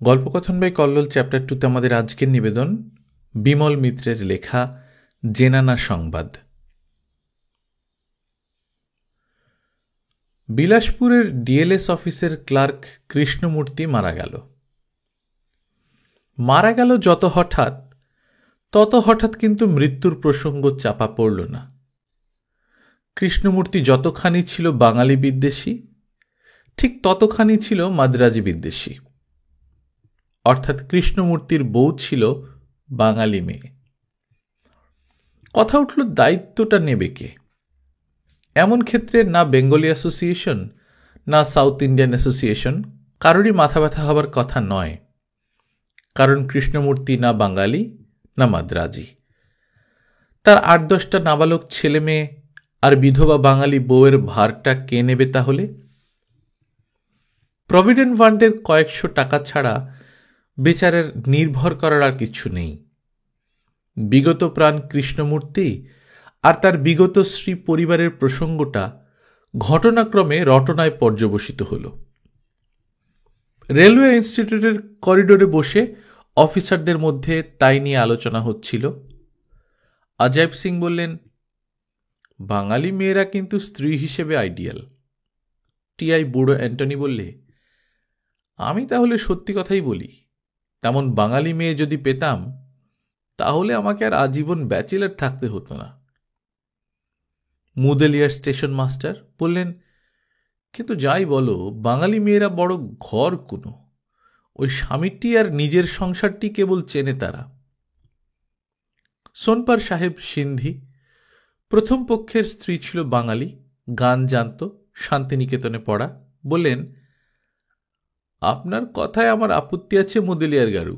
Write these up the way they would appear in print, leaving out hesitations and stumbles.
গল্পকথন by Kallol chapter 2তে আমাদের আজকের নিবেদন বিমল মিত্রের লেখা জেনানা সংবাদ। বিলাসপুরের ডিএলএস অফিসের ক্লার্ক কৃষ্ণমূর্তি মারা গেল যত হঠাৎ, তত হঠাৎ কিন্তু মৃত্যুর প্রসঙ্গ চাপা পড়ল না। কৃষ্ণমূর্তি যতখানি ছিল বাঙালি বিদ্বেষী, ঠিক ততখানি ছিল মাদ্রাজি বিদ্বেষী। অর্থাৎ কৃষ্ণমূর্তির বউ ছিল বাঙালি মেয়ে। কথা উঠল দায়িত্বটা নেবে কে? এমন ক্ষেত্রে না বেঙ্গলি অ্যাসোসিয়েশন না সাউথ ইন্ডিয়ান অ্যাসোসিয়েশন কারোরই মাথা ব্যথা হবার কথা নয়, কারণ কৃষ্ণমূর্তি না বাঙালি না মাদ্রাজি। তার ৮-১০টা নাবালক ছেলে মেয়ে আর বিধবা বাঙালি বউয়ের ভারটা কে নেবে তাহলে? প্রভিডেন্ট ফান্ডের কয়েকশো টাকা ছাড়া বেচারের নির্ভর করার আর কিছু নেই। বিগত প্রাণ কৃষ্ণমূর্তি আর তার বিগত শ্রী পরিবারের প্রসঙ্গটা ঘটনাক্রমে রটনায় পর্যবসিত হল। রেলওয়ে ইনস্টিটিউটের করিডোরে বসে অফিসারদের মধ্যে তাই নিয়ে আলোচনা হচ্ছিল। আজাইব সিং বললেন, বাঙালি মেয়েরা কিন্তু স্ত্রী হিসেবে আইডিয়াল। টিআই বুড়ো অ্যান্টনি বললে, আমি তাহলে সত্যি কথাই বলি, তেমন বাঙালি মেয়ে যদি পেতাম তাহলে আমাকে আর আজীবন ব্যাচেলার থাকতে হতো না। মুদেলিয়ার স্টেশন মাস্টার বললেন, কিন্তু যাই বলো, বাঙালি মেয়েরা বড় ঘর কোনো, ওই স্বামীটি আর নিজের সংসারটি কেবল চেনে তারা। সোনপার সাহেব সিন্ধি, প্রথম পক্ষের স্ত্রী ছিল বাঙালি, গান জানত, শান্তিনিকেতনে পড়া, বললেন, আপনার কথায় আমার আপত্তি আছে মুদেলিয়ার গারু।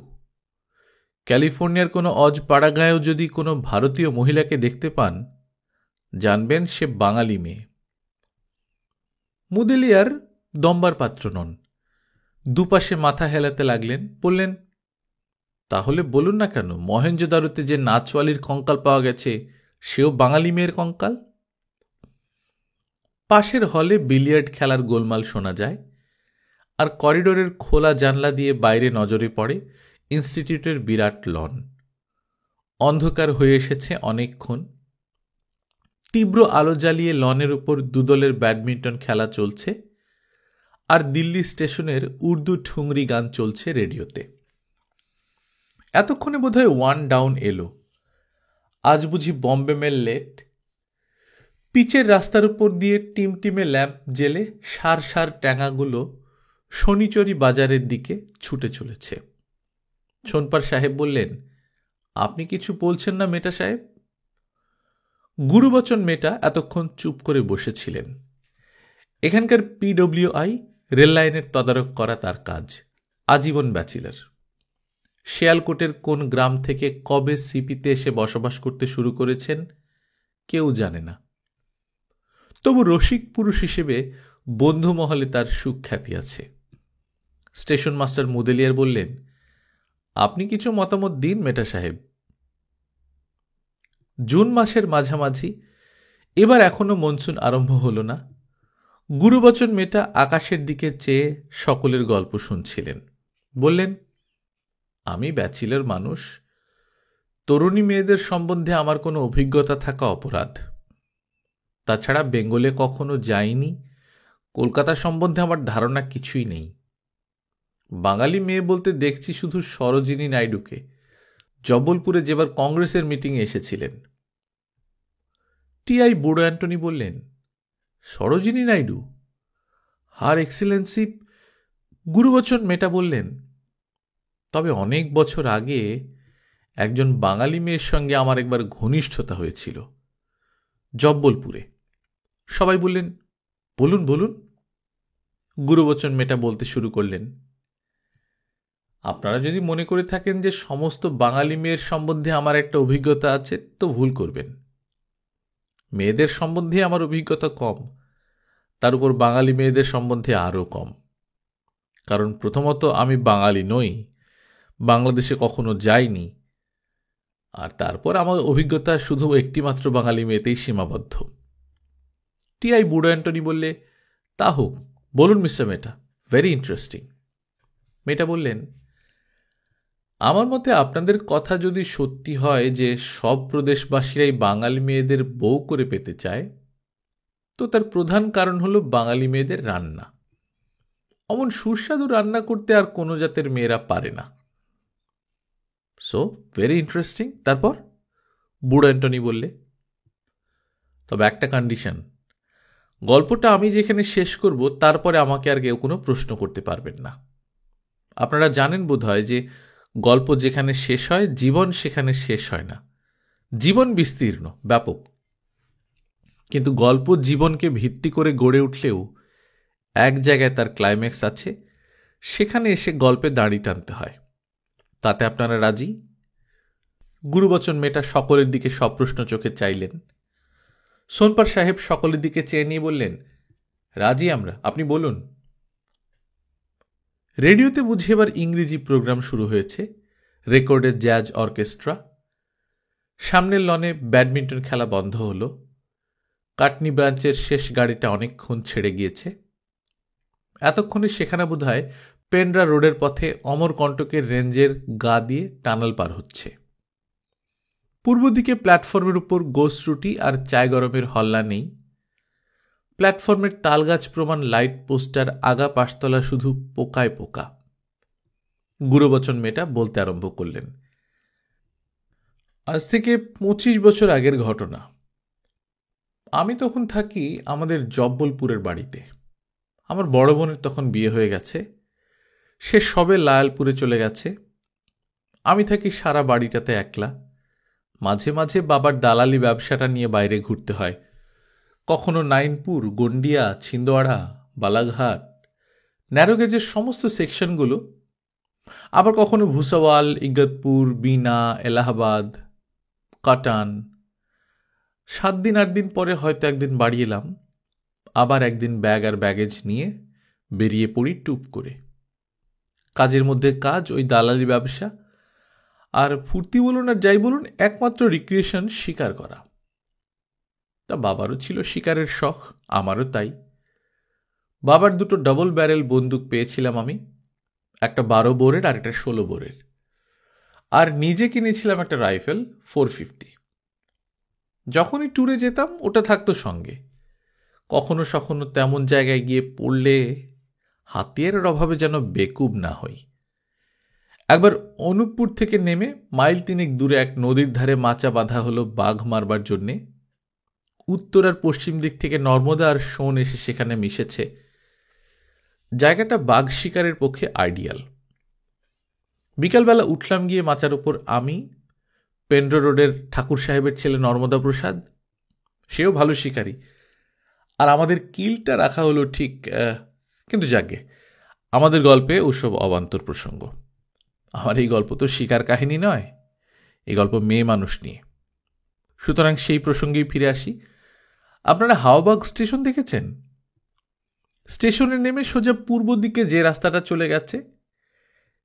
ক্যালিফোর্নিয়ার কোনো অজ পাড়াগাঁয়েও যদি কোনো ভারতীয় মহিলাকে দেখতে পান, জানবেন সে বাঙালি মেয়ে। মুদেলিয়ার দম্বার পাত্র নন, দুপাশে মাথা হেলাতে লাগলেন, বললেন, তাহলে বলুন না কেন, মহেঞ্জোদারোতে যে নাচওয়ালির কঙ্কাল পাওয়া গেছে সেও বাঙালি মেয়ের কঙ্কাল। পাশের হলে বিলিয়ার্ড খেলার গোলমাল শোনা যায়, আর করিডোরের খোলা জানলা দিয়ে বাইরে নজরে পড়ে ইনস্টিটিউটের বিরাট লন। অন্ধকার হয়ে এসেছে অনেকক্ষণ। তীব্র আলো জ্বালিয়ে লনের উপর দুদলের ব্যাডমিন্টন খেলা চলছে, আর দিল্লি স্টেশনের উর্দু ঠুংরি গান চলছে রেডিওতে। এতক্ষণে বোধহয় 1 ডাউন এলো। আজ বুঝি বম্বে মেল লেট। পিচের রাস্তার উপর দিয়ে টিমটিমে ল্যাম্প জেলে সার সার ট্যাঙাগুলো শনিচরি বাজারের দিকে ছুটে চলেছে। সোনপার সাহেব বললেন, আপনি কিছু বলছেন না মেটা সাহেব? গুরুবচন মেটা এতক্ষণ চুপ করে বসেছিলেন। এখানকার পিডব্লিউআই রেল লাইনের তদারক করা তার কাজ। আজীবন ব্যাচেলার। শেয়ালকোটের কোন গ্রাম থেকে কবে সিপিতে এসে বসবাস করতে শুরু করেছেন কেউ জানে না। তবু রসিক পুরুষ হিসেবে বন্ধুমহলে তার সুখ্যাতি আছে। স্টেশন মাস্টার মুদেলিয়ার বললেন, আপনি কিছু মতামত দিন মেটা সাহেব। জুন মাসের মাঝামাঝি, এবার এখনো মনসুন আরম্ভ হল না। গুরুবচন মেটা আকাশের দিকে চেয়ে সকলের গল্প শুনছিলেন। বললেন, আমি ব্যাচেলর মানুষ, তরুণী মেয়েদের সম্বন্ধে আমার কোনো অভিজ্ঞতা থাকা অপরাধ। তাছাড়া বেঙ্গলে কখনো যাইনি, কলকাতা সম্বন্ধে আমার ধারণা কিছুই নেই। বাঙালি মেয়ে বলতে দেখছি শুধু সরোজিনী নাইডুকে, জব্বলপুরে যেবার কংগ্রেসের মিটিংয়ে এসেছিলেন। টিআই বুড়ো অ্যান্টনি বললেন, সরোজিনী নাইডু? হার এক্সিলেন্সি। গুরুবচন মেটা বললেন, তবে অনেক বছর আগে একজন বাঙালি মেয়ের সঙ্গে আমার একবার ঘনিষ্ঠতা হয়েছিল, জব্বলপুরে। সবাই বললেন, বলুন বলুন। গুরুবচন মেটা বলতে শুরু করলেন, আপনারা যদি মনে করে থাকেন যে সমস্ত বাঙালি মেয়ের সম্বন্ধে আমার একটা অভিজ্ঞতা আছে, তো ভুল করবেন। মেয়েদের সম্বন্ধে আমার অভিজ্ঞতা কম, তার উপর বাঙালি মেয়েদের সম্বন্ধে আরও কম। কারণ প্রথমত আমি বাঙালি নই, বাংলাদেশে কখনো যাইনি, আর তারপর আমার অভিজ্ঞতা শুধু একটিমাত্র বাঙালি মেয়েতেই সীমাবদ্ধ। টিআই বুড়ো অ্যান্টনি বললে, তা হোক, বলুন মিস্টার মেটা, ভেরি ইন্টারেস্টিং। মেটা বললেন, আমার মতে আপনাদের কথা যদি সত্যি হয় যে সব প্রদেশবাসীরাই বাঙালি মেয়েদের বউ করে পেতে চায়, তো তার প্রধান কারণ হলো বাঙালি মেয়েদের রান্না। অমন সুস্বাদু রান্না করতে আর কোনো জাতের মেয়েরা পারে না। So very interesting. তারপর বুড়ো অ্যান্টনি বললে, তবে একটা কন্ডিশন, গল্পটা আমি যেখানে শেষ করব তারপরে আমাকে আর কেউ কোনো প্রশ্ন করতে পারবেন না। আপনারা জানেন বোধহয় যে গল্প যেখানে শেষ হয় জীবন সেখানে শেষ হয় না। জীবন বিস্তীর্ণ, ব্যাপক, কিন্তু গল্প জীবনকে ভিত্তি করে গড়ে উঠলেও এক জায়গায় তার ক্লাইম্যাক্স আছে, সেখানে এসে গল্পে দাঁড়ি টানতে হয়। তাতে আপনারা রাজি? গুরুবচন মেয়েটা সকলের দিকে সপ্রশ্ন চোখে চাইলেন। সোনপার সাহেব সকলের দিকে চেয়ে নিয়ে বললেন, রাজি আমরা, আপনি বলুন। রেডিওতে বুঝি এবার ইংরেজি প্রোগ্রাম শুরু হয়েছে, রেকর্ডের জ্যাজ অর্কেস্ট্রা। সামনের লনে ব্যাডমিন্টন খেলা বন্ধ হলো। কাটনি ব্রাঞ্চের শেষ গাড়িটা অনেকক্ষণ ছেড়ে গিয়েছে। এতক্ষণে সেখানে বোধহয় পেন্ড্রা রোডের পথে অমরকণ্টকের রেঞ্জের গা দিয়ে টানেল পার হচ্ছে। পূর্ব দিকে প্ল্যাটফর্মের উপর গোস রুটি আর চায় গরমের হল্লা নেই। প্ল্যাটফর্মের তালগাছ প্রমাণ লাইট পোস্টার আগা পাশতলা শুধু পোকায় পোকা। গুরুবচন মেয়েটা বলতে আরম্ভ করলেন, আজ থেকে 25 বছর আগের ঘটনা। আমি তখন থাকি আমাদের জব্বলপুরের বাড়িতে। আমার বড় বোনের তখন বিয়ে হয়ে গেছে, সে সবে লায়ালপুরে চলে গেছে। আমি থাকি সারা বাড়িটাতে একলা। মাঝে মাঝে বাবার দালালি ব্যবসাটা নিয়ে বাইরে ঘুরতে হয়। কখনো নাইনপুর, গন্ডিয়া, ছিন্দওয়াড়া, বালাঘাট, ন্যারোগেজের সমস্ত সেকশনগুলো, আবার কখনো ভুসাওয়াল, ইগতপুর, বিনা, এলাহাবাদ, কাটান। 7 দিন 8 দিন পরে হয়তো একদিন বাড়ি এলাম, আবার একদিন ব্যাগ আর ব্যাগেজ নিয়ে বেরিয়ে পড়ি টুপ করে। কাজের মধ্যে কাজ, ওই দালালি ব্যবসা, আর ফুর্তি বলুন আর যাই বলুন, একমাত্র রিক্রিয়েশন শিকার করা। তা বাবারও ছিল শিকারের শখ, আমারও তাই। বাবার দুটো ডাবল ব্যারেল বন্দুক পেয়েছিলাম আমি, একটা 12 বোরের আর একটা 16 বোরের, আর নিজে কিনেছিলাম একটা রাইফেল 450। যখনই ট্যুরে যেতাম ওটা থাকতো সঙ্গে। কখনো সখনো তেমন জায়গায় গিয়ে পড়লে হাতিয়ারের অভাবে যেন বেকুব না হই। একবার অনুপপুর থেকে নেমে মাইল 3 দূরে এক নদীর ধারে মাচা বাঁধা হলো বাঘ মারবার জন্যে। উত্তর আর পশ্চিম দিক থেকে নর্মদা আর সোন এসে সেখানে মিশেছে। জায়গাটা বাঘ শিকারের পক্ষে আইডিয়াল। বিকালবেলা উঠলাম গিয়ে মাচার উপর আমি, পেন্ড্রা রোডের ঠাকুর সাহেবের ছেলে নর্মদা প্রসাদ, সেও ভালো শিকারী, আর আমাদের কিলটা রাখা হলো ঠিক। কিন্তু যাকে আমাদের গল্পে ওসব অবান্তর প্রসঙ্গ। আমার এই গল্প তো শিকার কাহিনী নয়, এই গল্প মেয়ে মানুষ নিয়ে। সুতরাং সেই প্রসঙ্গেই ফিরে আসি। আপনারা হাওয়াবাগ স্টেশন দেখেছেন? স্টেশনে নেমে সোজা পূর্ব দিকে যে রাস্তাটা চলে গেছে,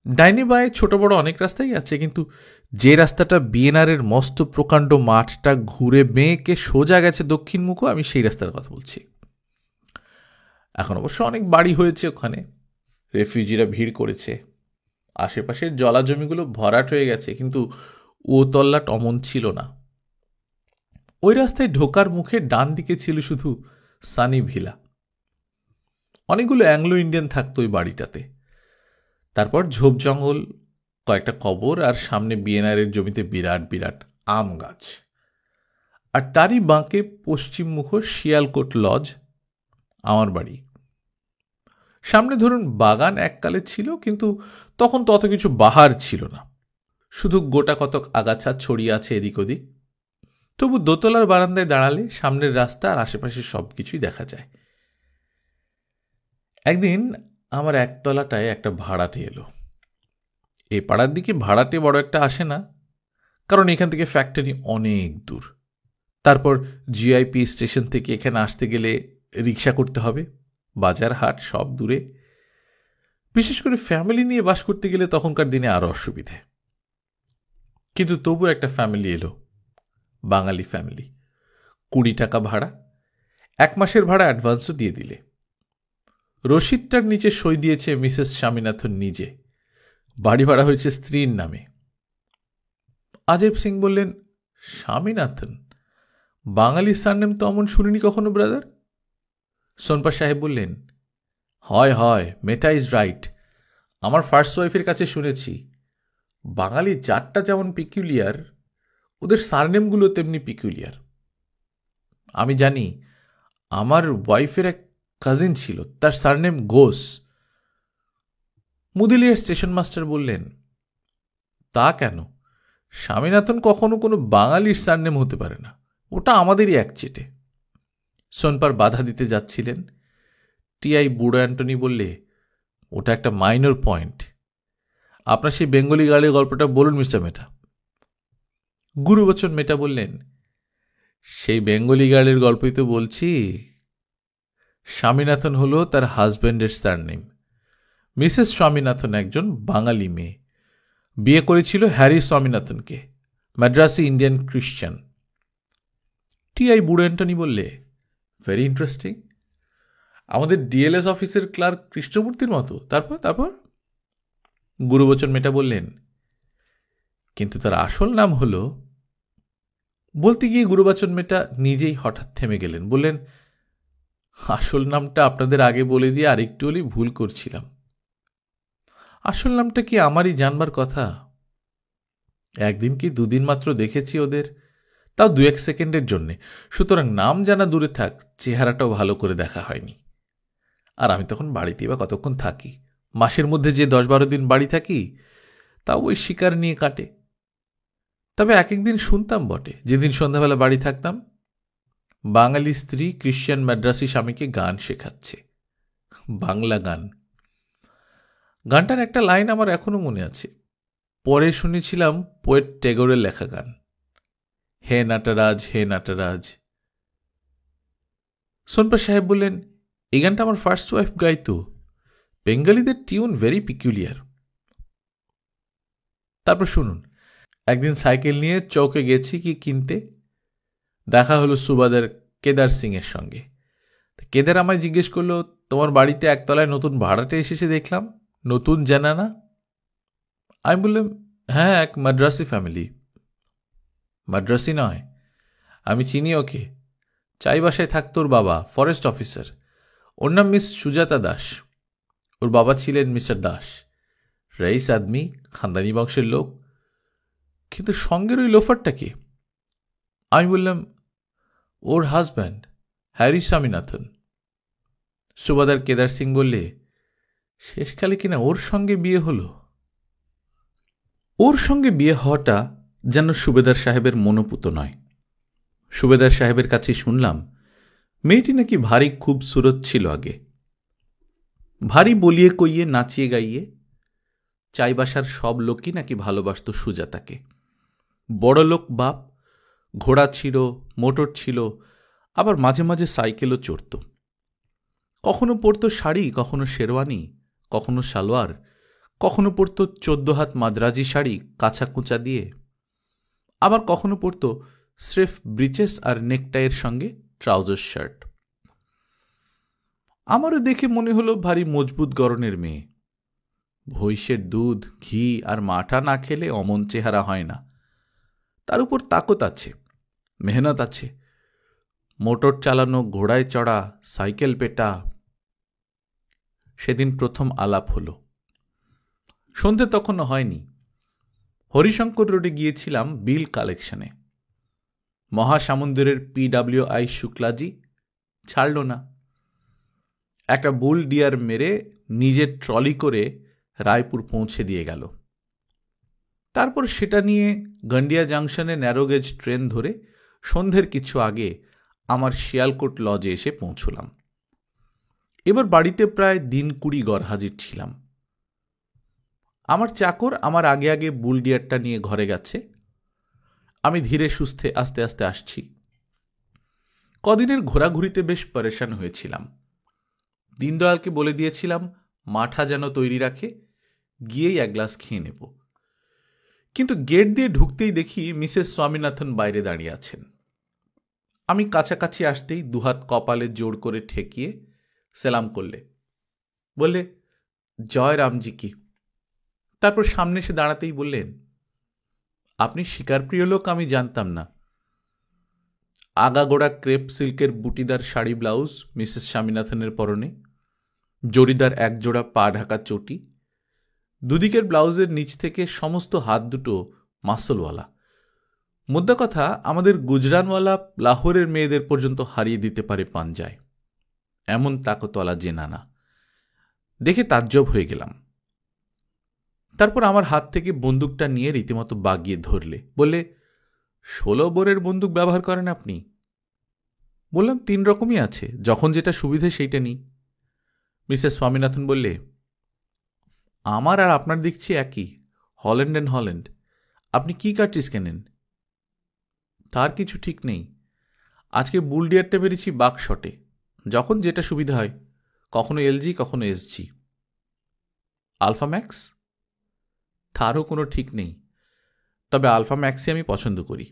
ডাইনে বাঁয়ে ছোট বড় অনেক রাস্তাই আছে, কিন্তু যে রাস্তাটা বিএনআরের মস্ত প্রকাণ্ড মাঠটা ঘুরে বেঁকে সোজা গেছে দক্ষিণমুখো, আমি সেই রাস্তার কথা বলছি। এখন অবশ্য অনেক বাড়ি হয়েছে ওখানে, রেফিউজিরা ভিড় করেছে, আশেপাশের জলাজমিগুলো ভরাট হয়ে গেছে, কিন্তু ও তল্লাট অমন ছিল না। ওই রাস্তায় ঢোকার মুখে ডান দিকে ছিল শুধু সানি ভিলা। অনেকগুলো অ্যাংলো ইন্ডিয়ান থাকতো ওই বাড়িটাতে। তারপর ঝোপ জঙ্গল, কয়েকটা কবর, আর সামনে বিএনআরের জমিতে বিরাট বিরাট আম গাছ। আর তারই বাঁকে পশ্চিমমুখ শিয়ালকোট লজ, আমার বাড়ি। সামনে ধরুন বাগান এককালে ছিল, কিন্তু তখন তত কিছু বাহার ছিল না, শুধু গোটা কতক আগাছা ছড়িয়ে আছে এদিক ওদিক। তবু দোতলার বারান্দায় দাঁড়ালে সামনের রাস্তা আর আশেপাশে সব কিছুই দেখা যায়। একদিন আমার একতলাটায় একটা ভাড়াটে এলো। এ পাড়ার দিকে ভাড়াটে বড় একটা আসে না, কারণ এখান থেকে ফ্যাক্টরি অনেক দূর। তারপর জিআইপি স্টেশন থেকে এখানে আসতে গেলে রিক্সা করতে হবে, বাজার হাট সব দূরে। বিশেষ করে ফ্যামিলি নিয়ে বাস করতে গেলে তখনকার দিনে আরও অসুবিধে। কিন্তু তবু একটা ফ্যামিলি এলো, বাঙালি ফ্যামিলি। 20 টাকা ভাড়া, 1 মাসের ভাড়া অ্যাডভান্সও দিয়ে দিলে। রসিদটার নিচে সই দিয়েছে মিসেস স্বামীনাথন নিজে। বাড়ি ভাড়া হয়েছে স্ত্রীর নামে। আজেব সিং বললেন, স্বামীনাথন? বাঙালি সারনেম তো অমন শুনিনি কখনো ব্রাদার। সোনপা সাহেব বললেন, হয় হয়, মেটা ইজ রাইট। আমার ফার্স্ট ওয়াইফের কাছে শুনেছি বাঙালি জাতটা যেমন পিকুলিয়ার, ওদের সারনেমগুলো তেমনি পিকুলিয়ার। আমি জানি, আমার ওয়াইফের এক কাজিন ছিল, তার সারনেম ঘোষ। মুদিলিয়ার স্টেশন মাস্টার বললেন, তা কেন? স্বামীনাথন কখনো কোনো বাঙালির সারনেম হতে পারে না, ওটা আমাদেরই একচেটে। সোনপার বাধা দিতে যাচ্ছিলেন। টিআই বুড়ো অ্যান্টনি বললে, ওটা একটা মাইনর পয়েন্ট। আপনার সেই বেঙ্গলি গার্লের গল্পটা বলুন মিস্টার মেটা। গুরুবচন মেটা বললেন, সেই বেঙ্গলি গার্লের গল্পই তো বলছি। স্বামীনাথন হল তার হাজব্যান্ডের সারনেম। মিসেস স্বামীনাথন একজন বাঙালি মেয়ে, বিয়ে করেছিল Harry স্বামীনাথনকে, Madrasi Indian Christian. TI বুড়ো অ্যান্টনি বললে, ভেরি ইন্টারেস্টিং। আমাদের ডিএলএস অফিসের ক্লার্ক কৃষ্ণমূর্তির মতো। তারপর তারপর গুরুবচন মেটা বললেন, কিন্তু তার আসল নাম হল। বলতে গিয়ে গুরুবচন মেটা নিজেই হঠাৎ থেমে গেলেন, বললেন, আসল নামটা আপনাদের আগে বলে দিয়ে আরেকটু হলেই ভুল করছিলাম। আসল নামটা কি আমারই জানবার কথা। একদিন কি দুদিন মাত্র দেখেছি ওদের, তাও 2-1 সেকেন্ডের জন্যে, সুতরাং নাম জানা দূরে থাক, চেহারাটাও ভালো করে দেখা হয়নি। আর আমি তখন বাড়িতেই বা কতক্ষণ থাকি, মাসের মধ্যে যে 10-12 দিন বাড়ি থাকি, তাও ওই শিকার নিয়ে কাটে। তবে এক একদিন শুনতাম বটে, যেদিন সন্ধ্যাবেলা বাড়ি থাকতাম, বাঙালি স্ত্রী খ্রিশ্চান মাদ্রাসি স্বামীকে গান শেখাচ্ছে, বাংলা গান। গানটার একটা লাইন আমার এখনো মনে আছে, পরে শুনেছিলাম পোয়েট ট্যাগরের লেখা গান, হে নাটরাজ হে নাটরাজ। সোনপা সাহেব বললেন, এই গানটা আমার ফার্স্ট ওয়াইফ গাইতো। বেঙ্গলিদের টিউন ভেরি পিকুলিয়ার। তারপর শুনুন, একদিন সাইকেল নিয়ে চৌকে গেছি কি কিনতে, দেখা হলো সুবাদার কেদার সিং এর সঙ্গে। কেদার আমায় জিজ্ঞেস করলো, তোমার বাড়িতে একতলায় নতুন ভাড়াটে এসেছে দেখলাম, নতুন জানা না? আমি বললাম, হ্যাঁ, এক মাদ্রাসি ফ্যামিলি। মাদ্রাসি নয়, আমি চিনি ওকে, চাই বাসায় থাকতো ওর বাবা, ফরেস্ট অফিসার। ওর নাম মিস সুজাতা দাস, ওর বাবা ছিলেন মিস্টার দাস, রইস আদমি, খানদানি বংশের লোক। কিন্তু সঙ্গের ওই লোফারটা কে? আমি বললাম, ওর হাজব্যান্ড হ্যারি স্বামীনাথন। সুবাদার কেদার সিং বললে, শেষকালে কিনা ওর সঙ্গে বিয়ে হলো। ওর সঙ্গে বিয়ে হওয়াটা যেন সুবেদার সাহেবের মনোপুত নয়। সুবেদার সাহেবের কাছে শুনলাম মেয়েটি নাকি ভারী খুবসুরত ছিল আগে, ভারী বলিয়ে কইয়ে নাচিয়ে গাইয়ে। চাইবাসার সব লোকই নাকি ভালোবাসত সুজাতাকে। বড় লোক বাপ, ঘোড়া ছিল, মোটর ছিল, আবার মাঝে মাঝে সাইকেলও চড়ত। কখনো পরত শাড়ি, কখনো শেরওয়ানি, কখনো সালোয়ার, কখনো পরত 14 হাত মাদ্রাজি শাড়ি কাঁচা কুঁচা দিয়ে, আবার কখনো পরত স্রেফ ব্রিচেস আর নেকটাইয়ের সঙ্গে ট্রাউজার শার্ট। আমারও দেখে মনে হলো ভারী মজবুত গড়নের মেয়ে। ভৈষের দুধ, ঘি আর মাঠা না খেলে অমন চেহারা হয় না। তার উপর তাকত আছে, মেহনত আছে, মোটর চালানো, ঘোড়ায় চড়া, সাইকেল পেটা। সেদিন প্রথম আলাপ হলো। সন্ধে তখনও হয়নি। হরিশঙ্কর রোডে গিয়েছিলাম বিল কালেকশনে। মহাসামুন্দিরের PWI শুক্লাজি ছাড়ল না। একটা বুল ডিয়ার মেরে নিজের ট্রলি করে রায়পুর পৌঁছে দিয়ে গেল। তারপর সেটা নিয়ে গন্ডিয়া জাংশনে ন্যারোগেজ ট্রেন ধরে সন্ধ্যের কিছু আগে আমার শিয়ালকোট লজে এসে পৌঁছলাম। এবার বাড়িতে প্রায় দিন 20 গড়হাজির ছিলাম। আমার চাকর আমার আগে আগে বুল ডিয়ারটা নিয়ে ঘরে গেছে। আমি ধীরে সুস্থে আস্তে আস্তে আসছি। কদিনের ঘোরাঘুরিতে বেশ পরেশান হয়েছিলাম। দীনদয়ালকে বলে দিয়েছিলাম মাঠা যেন তৈরি রাখে, গিয়েই এক গ্লাস খেয়ে নেব। কিন্তু গেট দিয়ে ঢুকতেই দেখি মিসেস স্বামীনাথন বাইরে দাঁড়িয়ে আছেন। আমি কাছাকাছি আসতেই দুহাত কপালে জোর করে ঠেকিয়ে সেলাম করলে। বললে, জয় রামজি কি। তারপর সামনে এসে দাঁড়াতেই বললেন, আপনি শিকারপ্রিয় লোক আমি জানতাম না। আগাগোড়া ক্রেপ সিল্কের বুটিদার শাড়ি ব্লাউজ মিসেস স্বামীনাথনের পরনে, জরিদার একজোড়া পা ঢাকা চটি, দুদিকের ব্লাউজের নিচ থেকে সমস্ত হাত দুটো মাসলওয়ালা। মোদ্দা কথা, আমাদের গুজরানওয়ালা লাহোরের মেয়েদের পর্যন্ত হারিয়ে দিতে পারে পাঞ্জায়, এমন তাকতওয়ালা জেনানা। দেখে তাজ্জব হয়ে গেলাম। তারপর আমার হাত থেকে বন্দুকটা নিয়ে রীতিমতো বাগিয়ে ধরলে, বললে, 16 বোরের বন্দুক ব্যবহার করেন আপনি? বললাম, 3 রকমই আছে, যখন যেটা সুবিধে সেইটা নিই। মিসেস স্বামীনাথন বললে, আমার আর আপনার দেখছি একই, হল্যান্ড অ্যান্ড হল্যান্ড। আপনি কি কার্ট্রিজ কেনেন? তার কিছু ঠিক নেই। আজকে বুলডিয়ারটা বেরিয়েছি বাক শটে, যখন যেটা সুবিধা হয়, কখনো এলজি কখনো এসজি। Alpha max? তারও কোনো ঠিক নেই, তবে আলফা ম্যাক্সই আমি পছন্দ করি।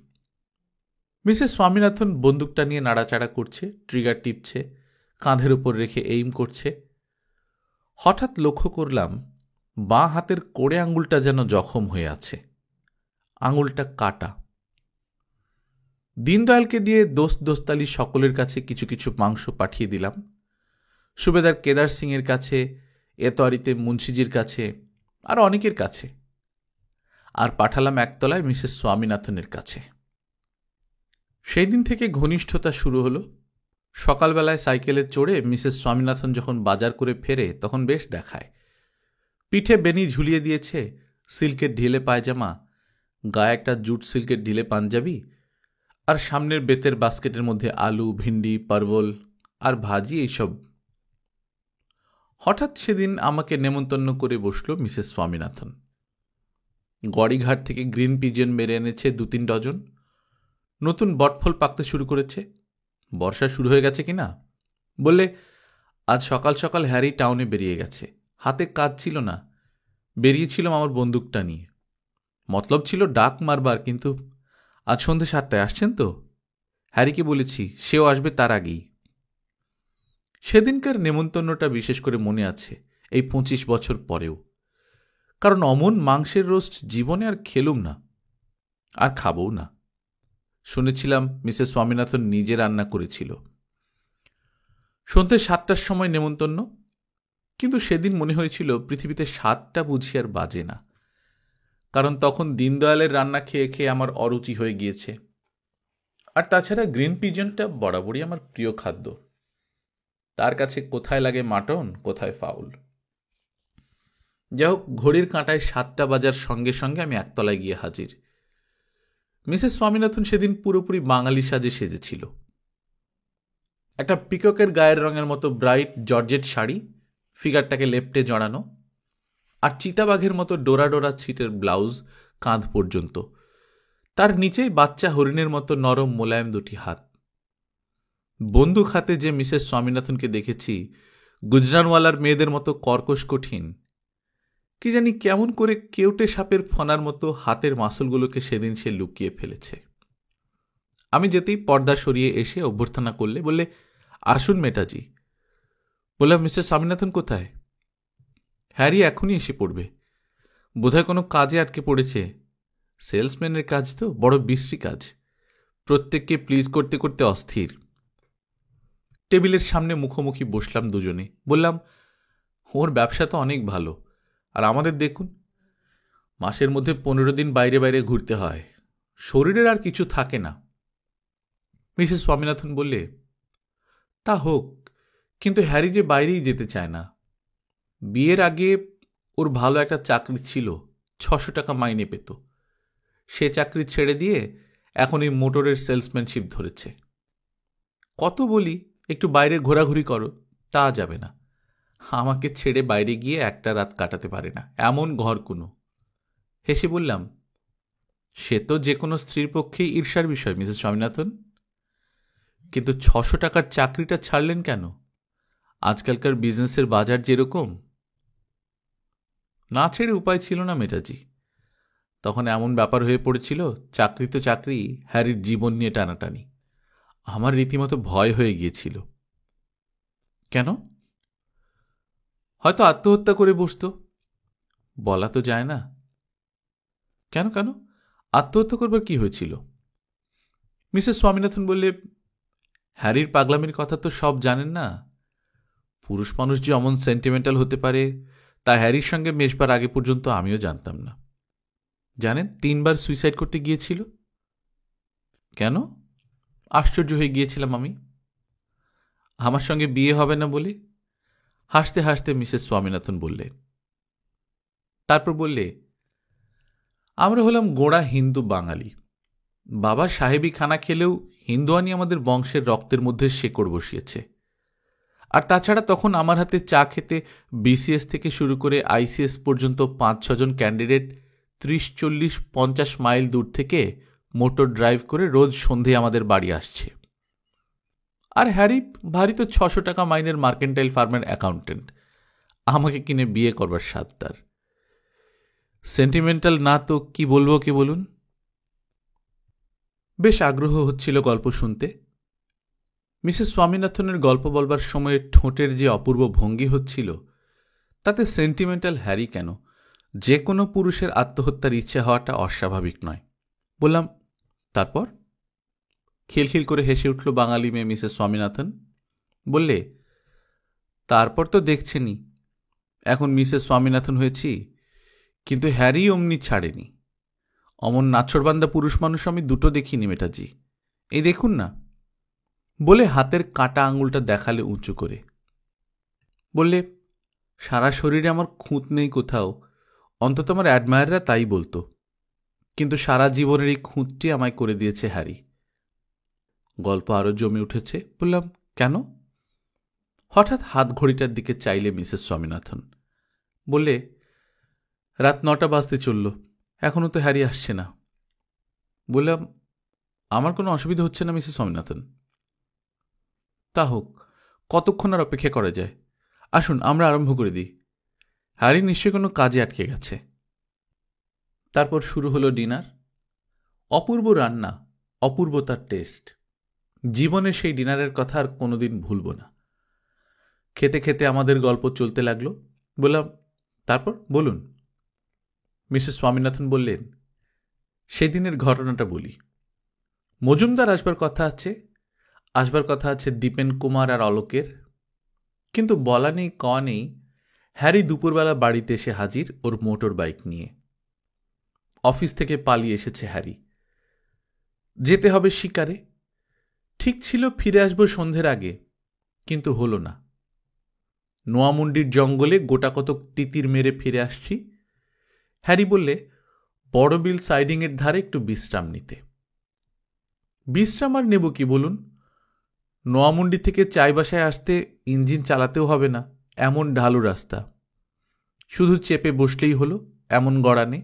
মিসেস স্বামীনাথন বন্দুকটা নিয়ে নাড়াচাড়া করছে, ট্রিগার টিপছে, কাঁধের উপর রেখে এইম করছে। হঠাৎ লক্ষ্য করলাম বাঁ হাতের কোড়ে আঙুলটা যেন জখম হয়ে আছে, আঙুলটা কাটা। দীনদয়ালকে দিয়ে দোস্তালি সকলের কাছে কিছু কিছু মাংস পাঠিয়ে দিলাম, সুবেদার কেদার সিংয়ের কাছে, এতোয়ারিতে মুন্সিজির কাছে, আর অনেকের কাছে। আর পাঠালাম একতলায় মিসেস স্বামীনাথনের কাছে। সেই দিন থেকে ঘনিষ্ঠতা শুরু হলো। সকালবেলায় সাইকেলে চড়ে মিসেস স্বামীনাথন যখন বাজার করে ফেরে তখন বেশ দেখায়। পিঠে বেনি ঝুলিয়ে দিয়েছে, সিল্কের ঢিলে পায়জামা, গায়ে একটা জুট সিল্কের ঢিলে পাঞ্জাবি, আর সামনের বেতের বাস্কেটের মধ্যে আলু, ভিন্ডি, পারবল আর ভাজি, এইসব। হঠাৎ সেদিন আমাকে নেমন্তন্ন করে বসল মিসেস স্বামীনাথন। গড়িঘাট থেকে গ্রিন পিজন মেরে এনেছে 2-3 ডজন। নতুন বটফল পাকতে শুরু করেছে, বর্ষা শুরু হয়ে গেছে কিনা। বললে, আজ সকাল সকাল হ্যারি টাউনে বেরিয়ে গেছে, হাতে কাজ ছিল না, বেরিয়েছিলাম আমার বন্দুকটা নিয়ে। মতলব ছিল ডাক মারবার, কিন্তু আজ সন্ধ্যে 7টায় আসছেন তো? হ্যারিকে বলেছি, সেও আসবে তার আগেই। সেদিনকার নেমন্তন্নটা বিশেষ করে মনে আছে, এই 25 বছর পরেও, কারণ অমন মাংসের রোস্ট জীবনে আর খেলুম না, আর খাবও না। শুনেছিলাম মিসেস স্বামীনাথন নিজে রান্না করেছিল। সন্ধ্যে 7টার সময় নেমন্তন্ন, কিন্তু সেদিন মনে হয়েছিল পৃথিবীতে 7টা বুঝি আর বাজে না, কারণ তখন দীনদয়ালের রান্না খেয়ে খেয়ে আমার অরুচি হয়ে গিয়েছে। আর তাছাড়া গ্রিন পিজনটা বরাবরই আমার প্রিয় খাদ্য, তার কাছে কোথায় লাগে মাটন, কোথায় ফাউল। যাই হোক, ঘড়ির কাঁটায় 7টা বাজার সঙ্গে সঙ্গে আমি একতলায় গিয়ে হাজির। মিসেস স্বামীনাথন সেদিন পুরোপুরি বাঙালি সাজে সেজেছিল। একটা পিককের গায়ের রঙের মতো ব্রাইট জর্জেট শাড়ি, ফিগারটাকে লেপ্টে জড়ানো, আর চিতাবাঘের মতো ডোরা ডোরা ছিটের ব্লাউজ কাঁধ পর্যন্ত, তার নিচেই বাচ্চা হরিণের মতো নরম মোলায়েম 2টি হাত। বন্দুক হাতে যে মিসেস স্বামীনাথনকে দেখেছি, গুজরানওয়ালার মেয়েদের মতো কর্কশ কঠিন, কি জানি কেমন করে কেউটে সাপের ফনার মতো হাতের মাসলগুলোকে সেদিন সে লুকিয়ে ফেলেছে। আমি যেতেই পর্দা সরিয়ে এসে অভ্যর্থনা করলে, বললে, আসুন মেটাজি। বললাম, মিস্টার স্বামীনাথন কোথায়? হ্যারি এখনই এসে পড়বে, বোধহয় কোনো কাজে আটকে পড়েছে। সেলসম্যানের কাজ তো, বড় বিশ্রী কাজ, প্রত্যেককে প্লিজ করতে করতে অস্থির। টেবিলের সামনে মুখোমুখি বসলাম দুজনে। বললাম, ওর ব্যবসা তো অনেক ভালো, আর আমাদের দেখুন, মাসের মধ্যে 15 দিন বাইরে বাইরে ঘুরতে হয়, শরীরের আর কিছু থাকে না। মিসেস স্বামীনাথন বললে, তা হোক, কিন্তু হ্যারি যে বাইরেই যেতে চায় না। বিয়ের আগে ওর ভালো একটা চাকরি ছিল, 600 টাকা মাইনে পেত। সে চাকরি ছেড়ে দিয়ে এখন এই মোটরের সেলসম্যানশিপ ধরেছে। কত বলি একটু বাইরে ঘোরাঘুরি করো, তা যাবে না। আমাকে ছেড়ে বাইরে গিয়ে একটা রাত কাটাতে পারে না, এমন ঘর কোনো। হেসে বললাম, সে তো যে কোনো স্ত্রীর পক্ষেই ঈর্ষার বিষয় মিসেস স্বামীনাথন। কিন্তু 600 টাকার চাকরিটা ছাড়লেন কেন? আজকালকার বিজনেসের বাজার যেরকম। না ছেড়ে উপায় ছিল না মেটাজি। তখন এমন ব্যাপার হয়ে পড়েছিল, চাকরি তো চাকরি, হ্যারির জীবন নিয়ে টানাটানি। আমার রীতিমতো ভয় হয়ে গিয়েছিল। কেন? হয়তো আত্মহত্যা করে বসত, বলা তো যায় না। কেন কেন? আত্মহত্যা করবার কি হয়েছিল? মিসেস স্বামীনাথন বললে, হ্যারির পাগলামির কথা তো সব জানেন না। পুরুষ মানুষ যে অমন সেন্টিমেন্টাল হতে পারে তা হ্যারির সঙ্গে মেশবার আগে পর্যন্ত আমিও জানতাম না। জানেন, 3 বার সুইসাইড করতে গিয়েছিল। কেন? আশ্চর্য হয়ে গিয়েছিলাম আমি। আমার সঙ্গে বিয়ে হবে না বলে। হাসতে হাসতে মিসেস স্বামীনাথন বললে। তারপর বললে, আমরা হলাম গোড়া হিন্দু বাঙালি। বাবা সাহেবী খানা খেলেও হিন্দুয়ানি আমাদের বংশের রক্তের মধ্যে শেকড় বসিয়েছে। আর তাছাড়া তখন আমার হাতে চা খেতে বিসিএস থেকে শুরু করে আইসিএস পর্যন্ত 5-6 জন ক্যান্ডিডেট 30-40-50 মাইল দূর থেকে মোটর ড্রাইভ করে রোজ সন্ধে আমাদের বাড়ি আসছে। আর হ্যারি ভারী তো 600 টাকা মাইনের মার্কেন্টাইল ফার্মের অ্যাকাউন্টেন্ট। আমাকে কিনে বিয়ে করবার সাধ তার। সেন্টিমেন্টাল না তো কি বলবো কি বলুন? বেশ আগ্রহ হচ্ছিল গল্প শুনতে। মিসেস স্বামীনাথনের গল্প বলবার সময় ঠোঁটের যে অপূর্ব ভঙ্গি হচ্ছিল, তাতে সেন্টিমেন্টাল হ্যারি কেন, যে কোনো পুরুষের আত্মহত্যার ইচ্ছে হওয়াটা অস্বাভাবিক নয়। বললাম, তারপর? খিলখিল করে হেসে উঠল বাঙালি মেয়ে মিসেস স্বামীনাথন। বললে, তারপর তো দেখছেনই, এখন মিসেস স্বামীনাথন হয়েছি, কিন্তু হ্যারি অমনি ছাড়েনি। অমন নাছরবান্দা পুরুষ মানুষ আমি দুটো দেখিনি মেটাজি। এই দেখুন না, বলে হাতের কাটা আঙুলটা দেখালে উঁচু করে। বললে, সারা শরীরে আমার খুঁত নেই কোথাও, অন্তত আমার অ্যাডমায়াররা তাই বলতো, কিন্তু সারা জীবনের এই খুঁতটি আমায় করে দিয়েছে হ্যারি। গল্প আরও জমে উঠেছে। বললাম, কেন? হঠাৎ হাত ঘড়িটার দিকে চাইলে মিসেস স্বামীনাথন। বললে, রাত 9টা বাজতে চলল, এখনও তো হ্যারি আসছে না। বললাম, আমার কোনো অসুবিধা হচ্ছে না মিসেস স্বামীনাথন? তা হোক, কতক্ষণ আর অপেক্ষা করা যায়? আসুন আমরা আরম্ভ করে দিই। হ্যারি নিশ্চয়ই কোনো কাজে আটকে গেছে। তারপর শুরু হলো ডিনার। অপূর্ব রান্না, অপূর্ব তার টেস্ট। জীবনে সেই ডিনারের কথা আর কোনোদিন ভুলব না। খেতে খেতে আমাদের গল্প চলতে লাগলো। বললাম, তারপর বলুন। মিসেস স্বামীনাথন বললেন, সেদিনের ঘটনাটা বলি। মজুমদার আসবার কথা আছে দীপেন কুমার আর অলোকের। কিন্তু বলা নেই কওয়া নেই, হ্যারি দুপুরবেলা বাড়িতে এসে হাজির ওর মোটর বাইক নিয়ে। অফিস থেকে পালিয়ে এসেছে হ্যারি। যেতে হবে শিকারে। ঠিক ছিল ফিরে আসব সন্ধ্যের আগে, কিন্তু হলো না। নোয়ামুন্ডির জঙ্গলে গোটা কতক তিতির মেরে ফিরে আসছি। হ্যারি বললে, বড়বিল সাইডিংয়ের ধারে একটু বিশ্রাম নিতে। বিশ্রাম আর নেব কি বলুন? নোয়ামুন্ডি থেকে চাইবাসায় আসতে ইঞ্জিন চালাতেও হবে না, এমন ঢালু রাস্তা। শুধু চেপে বসলেই হলো, এমন গড়ানে।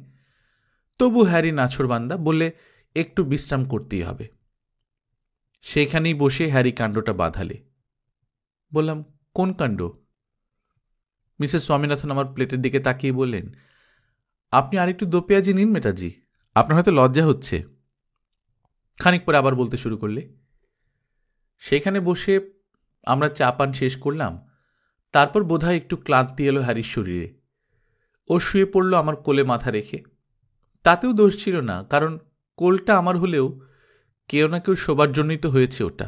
তবু হ্যারি নাছোড়বান্দা, বললে একটু বিশ্রাম করতেই হবে। সেখানেই বসে হ্যারি কাণ্ডটা বাঁধালে। বললাম, কোন কাণ্ড? মিসেস স্বামীনাথন আমার প্লেটের দিকে তাকিয়ে বললেন, আপনি আরেকটু দো পেঁয়াজি নিন মেটাজি, আপনার হয়তো লজ্জা হচ্ছে। খানিক পরে আবার বলতে শুরু করলে। সেখানে বসে আমরা চা পান শেষ করলাম। তারপর বোধহয় একটু ক্লান্তি এলো হ্যারির শরীরে। ও শুয়ে পড়ল আমার কোলে মাথা রেখে। তাতেও দোষ ছিল না, কারণ কোলটা আমার হলেও কেউ না কেউ শোবার জন্যই তো হয়েছে ওটা।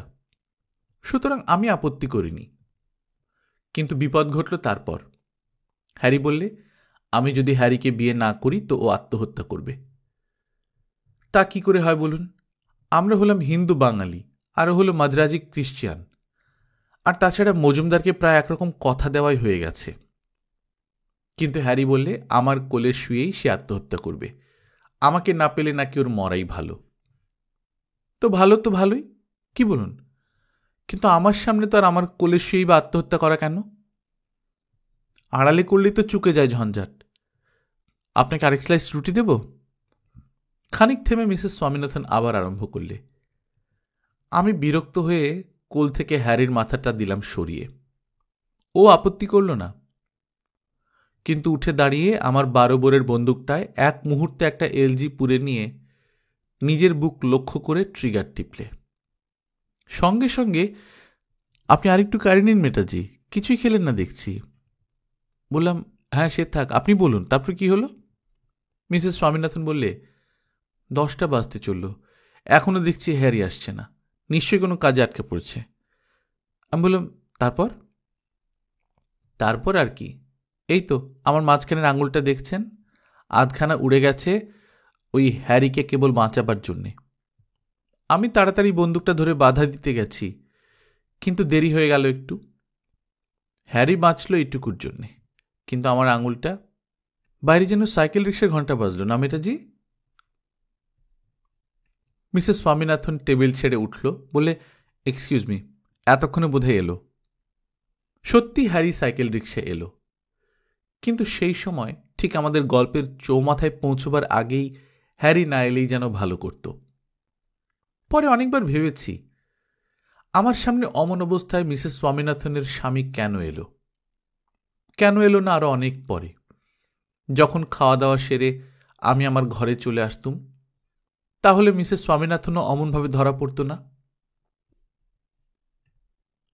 সুতরাং আমি আপত্তি করিনি। কিন্তু বিপদ ঘটল তারপর। হ্যারি বললে, আমি যদি হ্যারিকে বিয়ে না করি তো ও আত্মহত্যা করবে। তা কি করে হয় বলুন? আমরা হলাম হিন্দু বাঙালি, আর হলো মাদ্রাজি ক্রিশ্চিয়ান। আর তাছাড়া মজুমদারকে প্রায় একরকম কথা দেওয়াই হয়ে গেছে। কিন্তু হ্যারি বললে, আমার কোলে শুয়েই সে আত্মহত্যা করবে, আমাকে না পেলে নাকি ওর মরাই ভালো। তো ভালোই, কি বলুন? কিন্তু আমার সামনে তো আর আমার কোলে শুয়েই বা আত্মহত্যা করা কেন? আড়ালে করলেই তো চুকে যায় ঝঞ্ঝাট। আপনাকে আরেক স্লাইস রুটি দেব? খানিক থেমে মিসেস স্বামীনাথন আবার আরম্ভ করলে। আমি বিরক্ত হয়ে কোল থেকে হ্যারির মাথাটা দিলাম সরিয়ে। ও আপত্তি করল না, কিন্তু উঠে দাঁড়িয়ে আমার 12 বোরের বন্দুকটায় এক মুহূর্তে একটা এলজি পুরে নিয়ে নিজের বুক লক্ষ্য করে ট্রিগার টিপলে। সঙ্গে সঙ্গে, আপনি আরেকটু কারি নিন মেটাজি, কিছুই খেলেন না দেখছি। বললাম, হ্যাঁ সে থাক, আপনি বলুন তারপর কি হলো? মিসেস স্বামীনাথন বললে, 10টা বাজতে চলল, এখনো দেখছি হ্যারি আসছে না, নিশ্চয়ই কোনো কাজে আটকে পড়েছে। আমি বললাম, তারপর? তারপর আর কি, এই তো আমার মাঝখানের আঙুলটা দেখছেন, আধখানা উড়ে গেছে ওই হ্যারিকে কেবল বাঁচাবার জন্যে। আমি তাড়াতাড়ি বন্দুকটা ধরে বাধা দিতে গেছি, কিন্তু দেরি হয়ে গেল একটু। হ্যারি বাঁচল এইটুকুর জন্যে, কিন্তু আমার আঙুলটা। বাইরে যেন সাইকেল রিক্সার ঘন্টা বাজল না মেটাজি? মিসেস স্বামীনাথন টেবিল ছেড়ে উঠল, বলে, এক্সকিউজ মি, এতক্ষণে বোধহয় এলো। সত্যি হ্যারি সাইকেল রিক্সা এলো, কিন্তু সেই সময় ঠিক আমাদের গল্পের চৌমাথায় পৌঁছবার আগেই হ্যারি না এলেই যেন ভালো করত। পরে অনেকবার ভেবেছি, আমার সামনে অমন অবস্থায় মিসেস স্বামীনাথনের স্বামী কেন এলো? কেন এলো না আরো অনেক পরে, যখন খাওয়া দাওয়া সেরে আমি আমার ঘরে চলে আসতুম? তাহলে মিসেস স্বামীনাথনও অমনভাবে ধরা পড়ত না।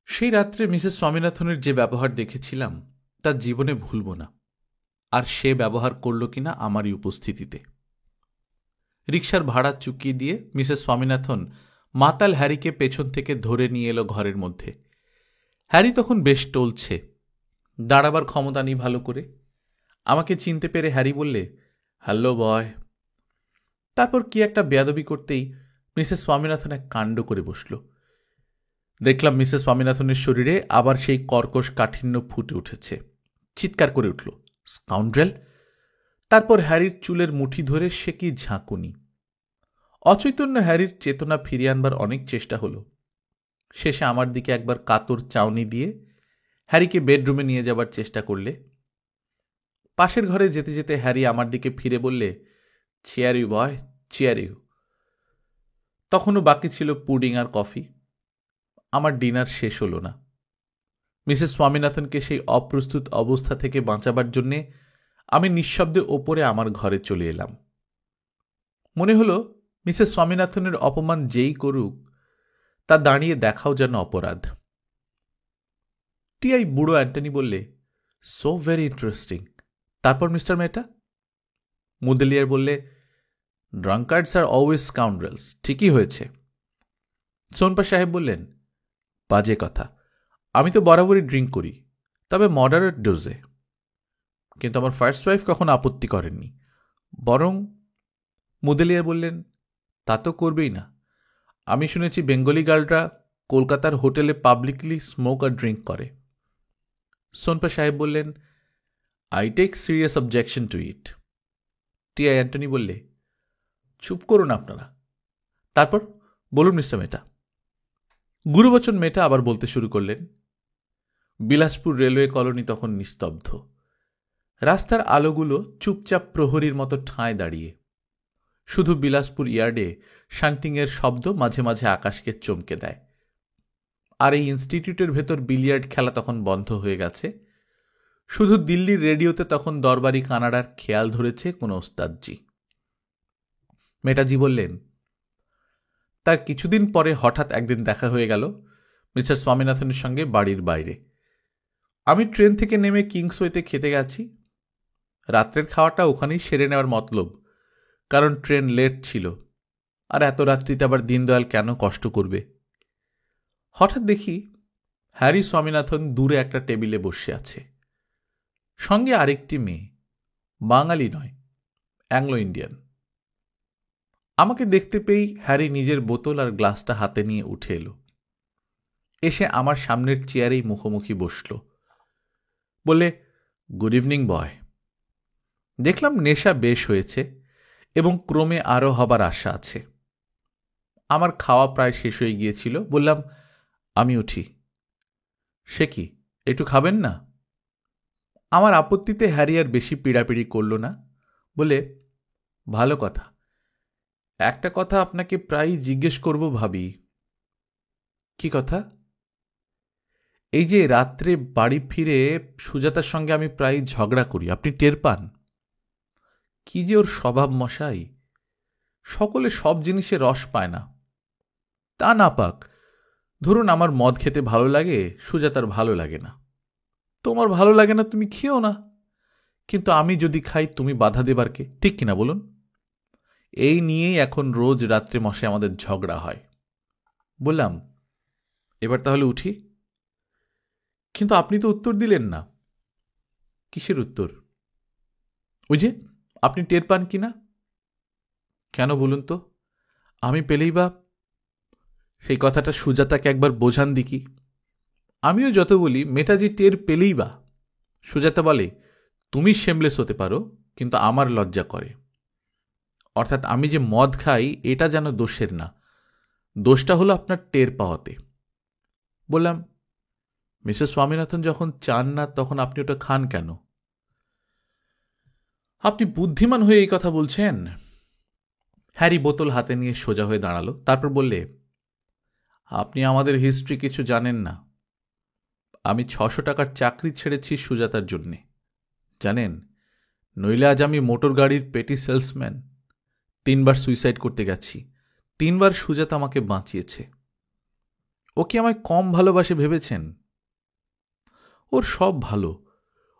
সেই রাত্রে মিসেস স্বামীনাথনের যে ব্যবহার দেখেছিলাম তা জীবনে ভুলব না, আর সে ব্যবহার করল কিনা আমারই উপস্থিতিতে। রিকশার ভাড়া চুকিয়ে দিয়ে মিসেস স্বামীনাথন মাতাল হ্যারিকে পেছন থেকে ধরে নিয়ে এলো ঘরের মধ্যে। হ্যারি তখন বেশ টলছে, দাঁড়াবার ক্ষমতা নেই ভালো করে। আমাকে চিনতে পেরে হ্যারি বললে, হ্যালো বয়। তারপর কি একটা বেয়াদবি করতেই মিসেস স্বামীনাথন এক কাণ্ড করে বসল। দেখলাম মিসেস স্বামীনাথনের শরীরে আবার সেই কর্কশ কাঠিন্য ফুটে উঠেছে। চিৎকার করে উঠল, স্কাউন্ড্রেল! তারপর হ্যারির চুলের মুঠি ধরে সে কি ঝাঁকুনি। অচৈতন্য হ্যারির চেতনা ফিরিয়ে আনবার অনেক চেষ্টা হল। শেষে আমার দিকে একবার কাতর চাউনি দিয়ে হ্যারিকে বেডরুমে নিয়ে যাবার চেষ্টা করলে। পাশের ঘরে যেতে যেতে হ্যারি আমার দিকে ফিরে বললে, chair you boy, chair you. তখনও বাকি ছিল পুডিং আর কফি। আমার ডিনার শেষ হল না। মিসেস স্বামীনাথনকে সেই অপ্রস্তুত অবস্থা থেকে বাঁচাবার জন্যে আমি নিঃশব্দে ওপরে আমার ঘরে চলে এলাম। মনে হল মিসেস স্বামীনাথনের অপমান যেই করুক, তা দাঁড়িয়ে দেখাও যেন অপরাধ। টিআই বুড়ো অ্যান্টনি বললে, সো ভেরি ইন্টারেস্টিং। তারপর মিস্টার মেহতা? মুদেলিয়ার বললে, ড্রাঙ্কার্ডস আর অলওয়েজ স্কাউন্ড্রেলস। ঠিকই হয়েছে। সোনপা সাহেব বললেন, বাজে কথা, আমি তো বরাবরই ড্রিঙ্ক করি, তবে মডারেট ডোজে। কিন্তু আমার ফার্স্ট ওয়াইফ কখনো আপত্তি করেননি, বরং। মুদেলিয়ার বললেন, তা তো করবেই না। আমি শুনেছি বেঙ্গলি গার্লরা কলকাতার হোটেলে পাবলিকলি স্মোক আর ড্রিঙ্ক করে। সোনপা সাহেব বললেন, I take serious objection to it. TI Antony বললে, চুপ করুন আপনারা। তারপর বলুন মিস্টার মেহতা। গুরুবচন মেহতা আবার বলতে শুরু করলেন। বিলাসপুর রেলওয়ে কলোনি তখন নিস্তব্ধ। রাস্তার আলোগুলো চুপচাপ প্রহরীর মতো ঠাঁয় দাঁড়িয়ে। শুধু বিলাসপুর ইয়ার্ডে শান্টিংয়ের শব্দ মাঝে মাঝে আকাশকে চমকে দেয়। আর এই ইনস্টিটিউটের ভেতর বিলিয়ার্ড খেলা তখন বন্ধ হয়ে গেছে। শুধু দিল্লির রেডিওতে তখন দরবারি কানাডার খেয়াল ধরেছে কোনো ওস্তাদজি। মেটাজি বললেন, তার কিছুদিন পরে হঠাৎ একদিন দেখা হয়ে গেল মিস্টার স্বামীনাথনের সঙ্গে বাড়ির বাইরে। আমি ট্রেন থেকে নেমে কিংসওয়েতে খেতে গেছি। রাত্রের খাওয়াটা ওখানেই সেরে নেওয়ার মতলব, কারণ ট্রেন লেট ছিল, আর এত রাত্রিতে আবার দীনদয়াল কেন কষ্ট করবে। হঠাৎ দেখি হ্যারি স্বামীনাথন দূরে একটা টেবিলে বসে আছে, সঙ্গে আরেকটি মেয়ে, বাঙালি নয়, অ্যাংলো ইন্ডিয়ান। আমাকে দেখতে পেয়েই হ্যারি নিজের বোতল আর গ্লাসটা হাতে নিয়ে উঠে এলো। এসে আমার সামনের চেয়ারেই মুখোমুখি বসল। বলে, গুড ইভিনিং বয়। দেখলাম নেশা বেশ হয়েছে এবং ক্রমে আরও হবার আশা আছে। আমার খাওয়া প্রায় শেষ হয়ে গিয়েছিল। বললাম, আমি উঠি। সে কি, একটু খাবেন না? আমার আপত্তিতে হ্যারি আর বেশি পিড়াপিড়ি করল না। বলে, ভালো কথা, একটা কথা আপনাকে প্রায়ই জিজ্ঞেস করব ভাবি। কি কথা? এই যে রাত্রে বাড়ি ফিরে সুজাতার সঙ্গে আমি প্রায় ঝগড়া করি, আপনি টের পান? কি যে ওর স্বভাব মশাই, সকলে সব জিনিসে রস পায় না। তা না পাক, ধরুন আমার মদ খেতে ভালো লাগে, সুজাতার ভালো লাগে না। তোমার ভালো লাগে না, তুমি খেও না, কিন্তু আমি যদি খাই তুমি বাধা দেবার কে? ঠিক কিনা বলুন? এই নিয়েই এখন রোজ রাত্রে মশে আমাদের ঝগড়া হয়। বললাম, এবার তাহলে উঠি। কিন্তু আপনি তো উত্তর দিলেন না। কিসের উত্তর? ওই যে আপনি টের পান কি না? কেন বলুন তো? আমি পেলেই বা? সেই কথাটা সুজাতাকে একবার বোঝান দিকি। আমিও যত বলি মেটাজি টের পেলেই বা। সুজাতা বলে, তুমি শেমলেস হতে পারো, কিন্তু আমার লজ্জা করে। অর্থাৎ আমি যে মদ খাই এটা যেন দোষের না, দোষটা হলো আপনার টের পাওয়াতে। বললাম, মিসেস স্বামীনাথন যখন চান না তখন আপনি ওটা খান কেন? আপনি বুদ্ধিমান হয়ে এই কথা বলছেন? হ্যারি বোতল হাতে নিয়ে সোজা হয়ে দাঁড়ালো। তারপর বললে, আপনি আমাদের হিস্ট্রি কিছু জানেন না। আমি 600 টাকার চাকরি ছেড়েছি সুজাতার জন্যে, জানেন? নইলে আজ আমি মোটর গাড়ির পেটি সেলসম্যান। 3 বার সুইসাইড করতে গেছি, 3 বার সুজাতা আমাকে বাঁচিয়েছে। ও কি আমায় কম ভালোবাসে ভেবেছেন? ওর সব ভালো।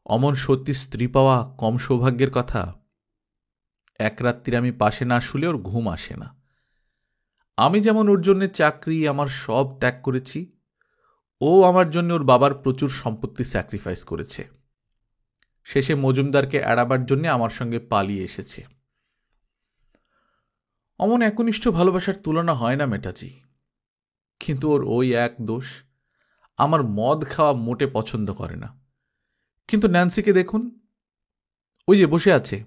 অমন সত্যি স্ত্রী পাওয়া কম সৌভাগ্যের কথা। এক রাত্রির আমি পাশে না শুলে ওর ঘুম আসে না। আমি যেমন ওর জন্য চাকরি, আমার সব ত্যাগ করেছি, ও আমার জন্য ওর বাবার প্রচুর সম্পত্তি স্যাক্রিফাইস করেছে। শেষে মজুমদারকে এড়াবার জন্য আমার সঙ্গে পালিয়ে এসেছে। অমন একনিষ্ঠ ভালোবাসার তুলনা হয় না মেটাজি। কিন্তু ওর ওই এক দোষ, আমার মদ খাওয়া মোটে পছন্দ করে না। কিন্তু ন্যান্সিকে দেখুন, ওই যে বসে আছে।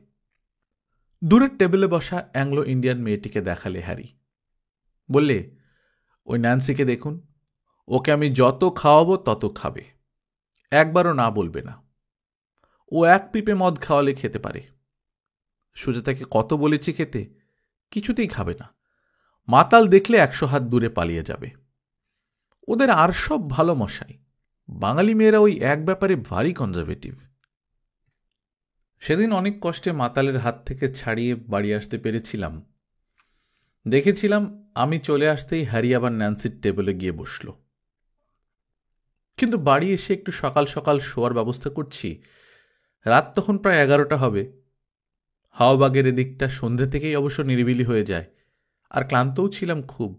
দূরের টেবিলে বসা অ্যাংলো ইন্ডিয়ান মেয়েটিকে দেখালে হ্যারি। বললে, ওই ন্যান্সিকে দেখুন, ওকে আমি যত খাওয়াবো তত খাবে, একবারও না বলবে না। ও এক পিপে মদ খাওয়ালে খেতে পারে। সুজাতাকে কত বলেছি খেতে, কিছুতেই খাবে না। মাতাল দেখলে 100 হাত দূরে পালিয়ে যাবে। ওদের আর সব ভালো মশাই। বাঙালি মেয়েরা ওই এক ব্যাপারে ভারী কনজারভেটিভ। সেদিন অনেক কষ্টে মাতালের হাত থেকে ছাড়িয়ে বাড়ি আসতে পেরেছিলাম। দেখেছিলাম আমি চলে আসতেই হ্যারি আবার ন্যান্সির টেবিলে গিয়ে বসল। কিন্তু বাড়ি এসে একটু সকাল সকাল শোয়ার ব্যবস্থা করছি। রাত তখন প্রায় 11টা হবে। হাওয়াবাগের এদিকটা সন্ধ্যে থেকেই অবশ্য নিরিবিলি হয়ে যায়, আর ক্লান্তও ছিলাম খুব।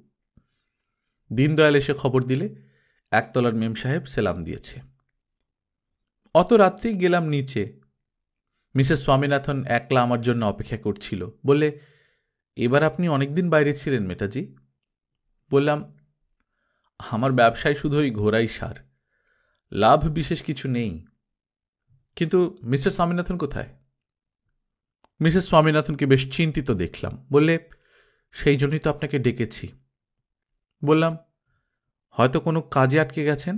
দীনদয়াল এসে খবর দিলে একতলার মেম সাহেব সেলাম দিয়েছে। অত রাত্রেই গেলাম নিচে। মিসেস স্বামীনাথন একলা আমার জন্য অপেক্ষা করছিল। বললে, এবার আপনি অনেকদিন বাইরে ছিলেন মেটাজি। বললাম, আমার ব্যবসায় শুধু ওই ঘোরাই সার, লাভ বিশেষ কিছু নেই। কিন্তু মিসেস স্বামীনাথন কোথায়? মিসেস স্বামীনাথনকে বেশ চিন্তিত দেখলাম। বললে, সেই জন্যই তো আপনাকে ডেকেছি। বললাম, হয়তো কোনো কাজে আটকে গেছেন।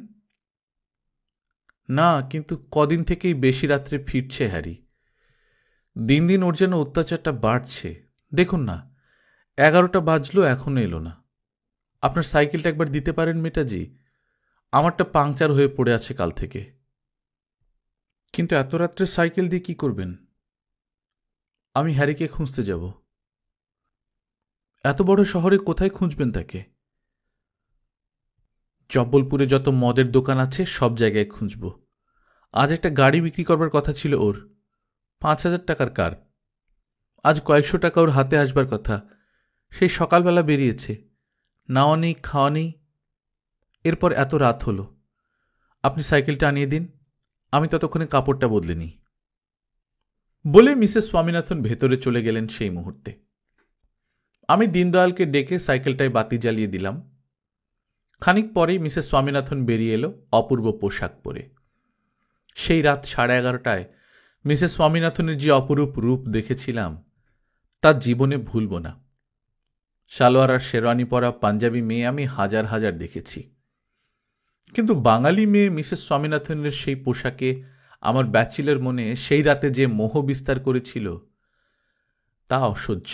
না, কিন্তু কদিন থেকেই বেশি রাত্রে ফিরছে হ্যারি। দিন দিন ওর যেন অত্যাচারটা বাড়ছে। দেখুন না, 11টা বাজলো এখনো এলো না। আপনার সাইকেলটা একবার দিতে পারেন মেটাজি? আমারটা পাংচার হয়ে পড়ে আছে কাল থেকে। কিন্তু এত রাত্রে সাইকেল দিয়ে কি করবেন? আমি হ্যারিকে খুঁজতে যাব। এত বড় শহরে কোথায় খুঁজবেন তাকে? জব্বলপুরে যত মদের দোকান আছে সব জায়গায় খুঁজব। আজ একটা গাড়ি বিক্রি করবার কথা ছিল ওর, 5,000 টাকার কার। আজ কয়েকশো টাকা ওর হাতে আসবার কথা। সেই সকালবেলা বেরিয়েছে, নাওয়া নেই খাওয়া নেই। এরপর এত রাত হল। আপনি সাইকেলটা আনিয়ে দিন, আমি ততক্ষণে কাপড়টা বদলে নিই। বলে মিসেস স্বামীনাথন ভেতরে চলে গেলেন সেই মুহূর্তে। আমি দীনদয়ালকে ডেকে সাইকেলটায় বাতি জ্বালিয়ে দিলাম। খানিক পরেই মিসেস স্বামীনাথন বেরিয়ে এলো অপূর্ব পোশাক পরে। সেই রাত 11:30টায় মিসেস স্বামীনাথনের যে অপরূপ রূপ দেখেছিলাম তা জীবনে ভুলব না। সালোয়ার আর শেরওয়ানি পরা পাঞ্জাবি মেয়ে আমি হাজার হাজার দেখেছি, কিন্তু বাঙালি মেয়ে মিসেস স্বামীনাথনের সেই পোশাকে আমার ব্যাচেলর মনে সেই রাতে যে মোহ বিস্তার করেছিল তা অসহ্য।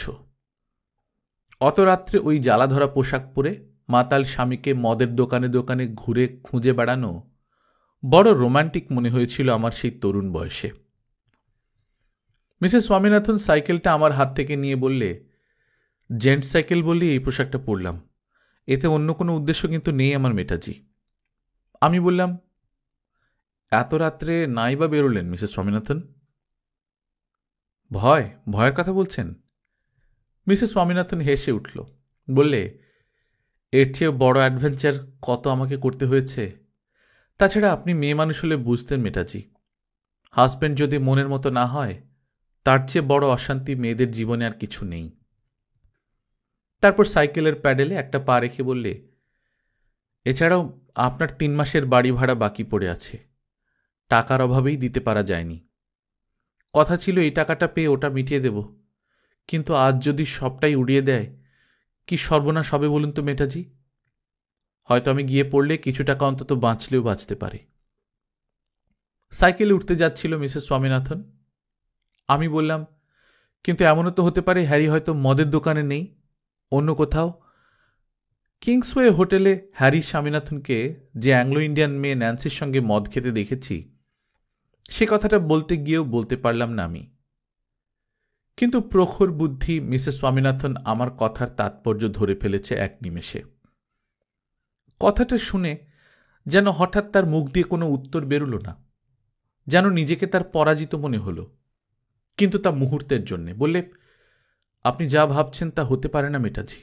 অত রাত্রে ওই জ্বালাধরা পোশাক পরে মাতাল স্বামীকে মদের দোকানে দোকানে ঘুরে খুঁজে বেড়ানো বড় রোমান্টিক মনে হয়েছিল আমার সেই তরুণ বয়সে। মিসেস স্বামীনাথন সাইকেলটা আমার হাত থেকে নিয়ে বললে, জেন্টস সাইকেল বললেই এই পোশাকটা পরলাম, এতে অন্য কোনো উদ্দেশ্য কিন্তু নেই আমার মেটাজি। আমি বললাম, এত রাত্রে নাই বা বেরোলেন মিসেস স্বামীনাথন? ভয়ের কথা বলছেন? মিসেস স্বামীনাথন হেসে উঠল, বললে, এর চেয়ে বড় অ্যাডভেঞ্চার কত আমাকে করতে হয়েছে। তাছাড়া আপনি মেয়ে মানুষ হলে বুঝতেন মেটাজি, হাজব্যান্ড যদি মনের মতো না হয়, তার চেয়ে বড় অশান্তি মেয়েদের জীবনে আর কিছু নেই। তারপর সাইকেলের প্যাডেলে একটা পা রেখে বললে, এছাড়াও আপনার 3 মাসের বাড়ি ভাড়া বাকি পড়ে আছে, টাকার অভাবেই দিতে পারা যায়নি। কথা ছিল এই টাকাটা পেয়ে ওটা মিটিয়ে দেব, কিন্তু আজ যদি সবটাই উড়িয়ে দেয়, কি সর্বনাশ হবে বলুন তো মেটাজি। হয়তো আমি গিয়ে পড়লে কিছু টাকা অন্তত বাঁচলেও বাঁচতে পারে। সাইকেলে উঠতে যাচ্ছিল মিসেস স্বামীনাথন। আমি বললাম, কিন্তু এমনও তো হতে পারে হ্যারি হয়তো মদের দোকানে নেই, অন্য কোথাও। কিংসওয়ে হোটেলে হ্যারি স্বামীনাথনকে যে অ্যাংলো ইন্ডিয়ান মেয়ে ন্যান্সির সঙ্গে মদ খেতে দেখেছি, সে কথাটা বলতে গিয়েও বলতে পারলাম না আমি। কিন্তু প্রখর বুদ্ধি মিসেস স্বামীনাথন আমার কথার তাৎপর্য ধরে ফেলেছে এক নিমেষে। কথাটা শুনে যেন হঠাৎ তার মুখ দিয়ে কোনো উত্তর বেরুল না, যেন নিজেকে তার পরাজিত মনে হল, কিন্তু তা মুহূর্তের জন্যে। বললে, আপনি যা ভাবছেন তা হতে পারে না মেটাজি,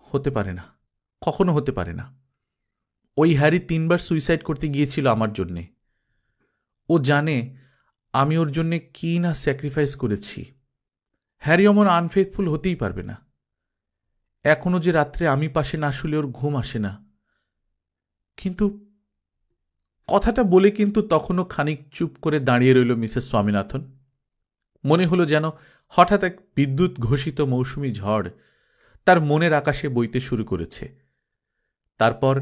হতে পারে না, কখনো হতে পারে না। ওই হ্যারি 3 বার সুইসাইড করতে গিয়েছিল আমার জন্যে। ও জানে আমি ওর জন্যে কি না স্যাক্রিফাইস করেছি। হ্যারি অমন আনফেথফুল হতেই পারবে না। এখনো যে রাত্রে আমি পাশে না শুলে ওর ঘুম আসে না। কিন্তু কথাটা বলে কিন্তু তখনও খানিক চুপ করে দাঁড়িয়ে রইল মিসেস স্বামীনাথন। মনে হলো যেন হঠাৎ এক বিদ্যুৎ ঘোষিত মৌসুমি ঝড় তার মনের আকাশে বইতে শুরু করেছে। তারপর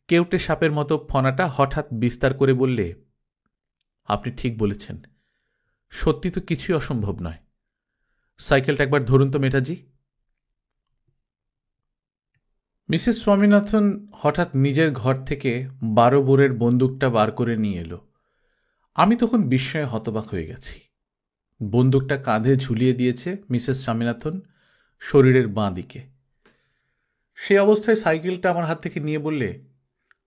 কেউটে সাপের মতো ফনাটা হঠাৎ বিস্তার করে বললে, আপনি ঠিক বলেছেন, সত্যি তো কিছুই অসম্ভব নয়। সাইকেলটা একবার ধরুন তো মেটাজি। মিসেস স্বামীনাথন হঠাৎ নিজের ঘর থেকে 12 বোরের বন্দুকটা বার করে নিয়ে এলো। আমি তখন বিস্ময়ে হতবাক হয়ে গেছি। বন্দুকটা কাঁধে ঝুলিয়ে দিয়েছে মিসেস স্বামীনাথন শরীরের বাঁ দিকে। সে অবস্থায় সাইকেলটা আমার হাত থেকে নিয়ে বললে,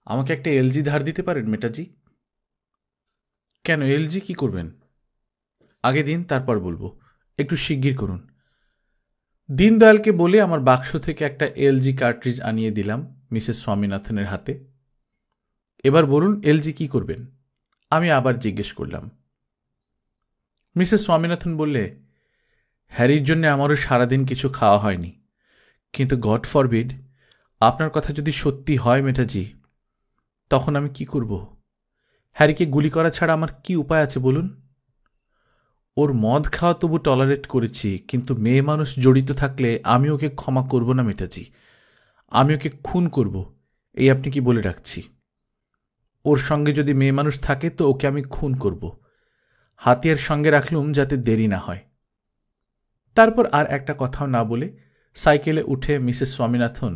আমাকে একটা এলজি ধার দিতে পারেন মেটাজি? কেন, এলজি কি করবেন? আগে দিন, তারপর বলবো, একটু শিগগির করুন। দীনদয়ালকে বলে আমার বাক্স থেকে একটা এলজি কার্ট্রিজ আনিয়ে দিলাম মিসেস স্বামীনাথনের হাতে। এবার বলুন এলজি কি করবেন? আমি আবার জিজ্ঞেস করলাম। মিসেস স্বামীনাথন বললে, হ্যারির জন্য আমারও সারাদিন কিছু খাওয়া হয়নি, কিন্তু গড ফরবিড, আপনার কথা যদি সত্যি হয় মেটাজি, তখন আমি কি করব? হ্যারিকে গুলি করা ছাড়া আমার কি উপায় আছে বলুন? ওর মদ খাওয়া তবু টলারেট করেছি, কিন্তু মেয়ে মানুষ জড়িত থাকলে আমি ওকে ক্ষমা করব না মেটাজি। আমি ওকে খুন করব, এই আপনি কি বলে রাখছি। ওর সঙ্গে যদি মেয়ে মানুষ থাকে তো ওকে আমি খুন করব। হাতিয়ার সঙ্গে রাখলুম যাতে দেরি না হয়। তারপর আর একটা কথাও না বলে সাইকেলে উঠে মিসেস স্বামীনাথন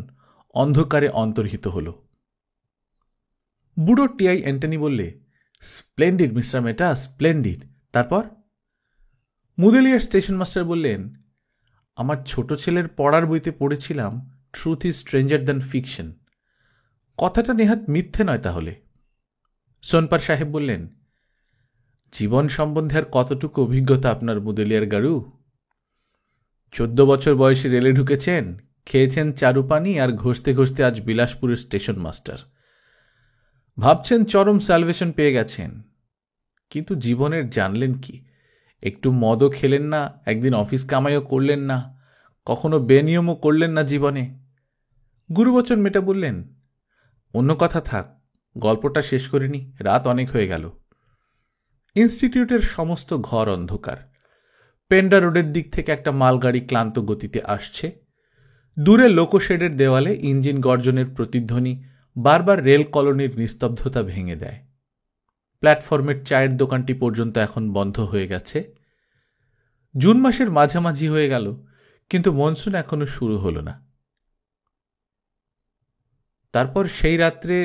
অন্ধকারে অন্তর্হিত হল। বুড়ো টিআই অ্যান্টনি বললে, স্প্লেন্ডিড মিস্টার মেটা, স্প্লেন্ডিড। তারপর? মুদেলিয়ার স্টেশন মাস্টার বললেন, আমার ছোট ছেলের পড়ার বইতে পড়েছিলাম truth is stranger than fiction. কথাটা নেহাত মিথ্যে নয় তাহলে। সোনপার সাহেব বললেন, জীবন সম্বন্ধে আর কতটুকু অভিজ্ঞতা আপনার মুদেলিয়ার গাড়ু? 14 বছর বয়সে রেলে ঢুকেছেন, খেয়েছেন চারু পানি, আর ঘষতে ঘষতে আজ বিলাসপুরের স্টেশন মাস্টার। ভাবছেন চরম স্যালভেশন পেয়ে গেছেন, কিন্তু জীবনের জানলেন কি? একটু মদও খেলেন না, একদিন অফিস কামাইও করলেন না, কখনো বেনিয়মও করলেন না জীবনে। গুরুবচন মেটা বললেন, অন্য কথা থাক, গল্পটা শেষ করিনি, রাত অনেক হয়ে গেল। ইনস্টিটিউটের সমস্ত ঘর অন্ধকার। পেন্ডা রোডের দিক থেকে একটা মালগাড়ি ক্লান্ত গতিতে আসছে। দূরে লোকোশেডের দেওয়ালে ইঞ্জিন গর্জনের প্রতিধ্বনি বারবার রেল কলোনির নিস্তব্ধতা ভেঙে দেয়। প্ল্যাটফর্মের চায়ের দোকানটি পর্যন্ত এখন বন্ধ হয়ে গেছে। জুন মাসের মাঝামাঝি হয়ে গেল, কিন্তু মনসুন এখনো শুরু হল না। তারপর সেই রাত্রে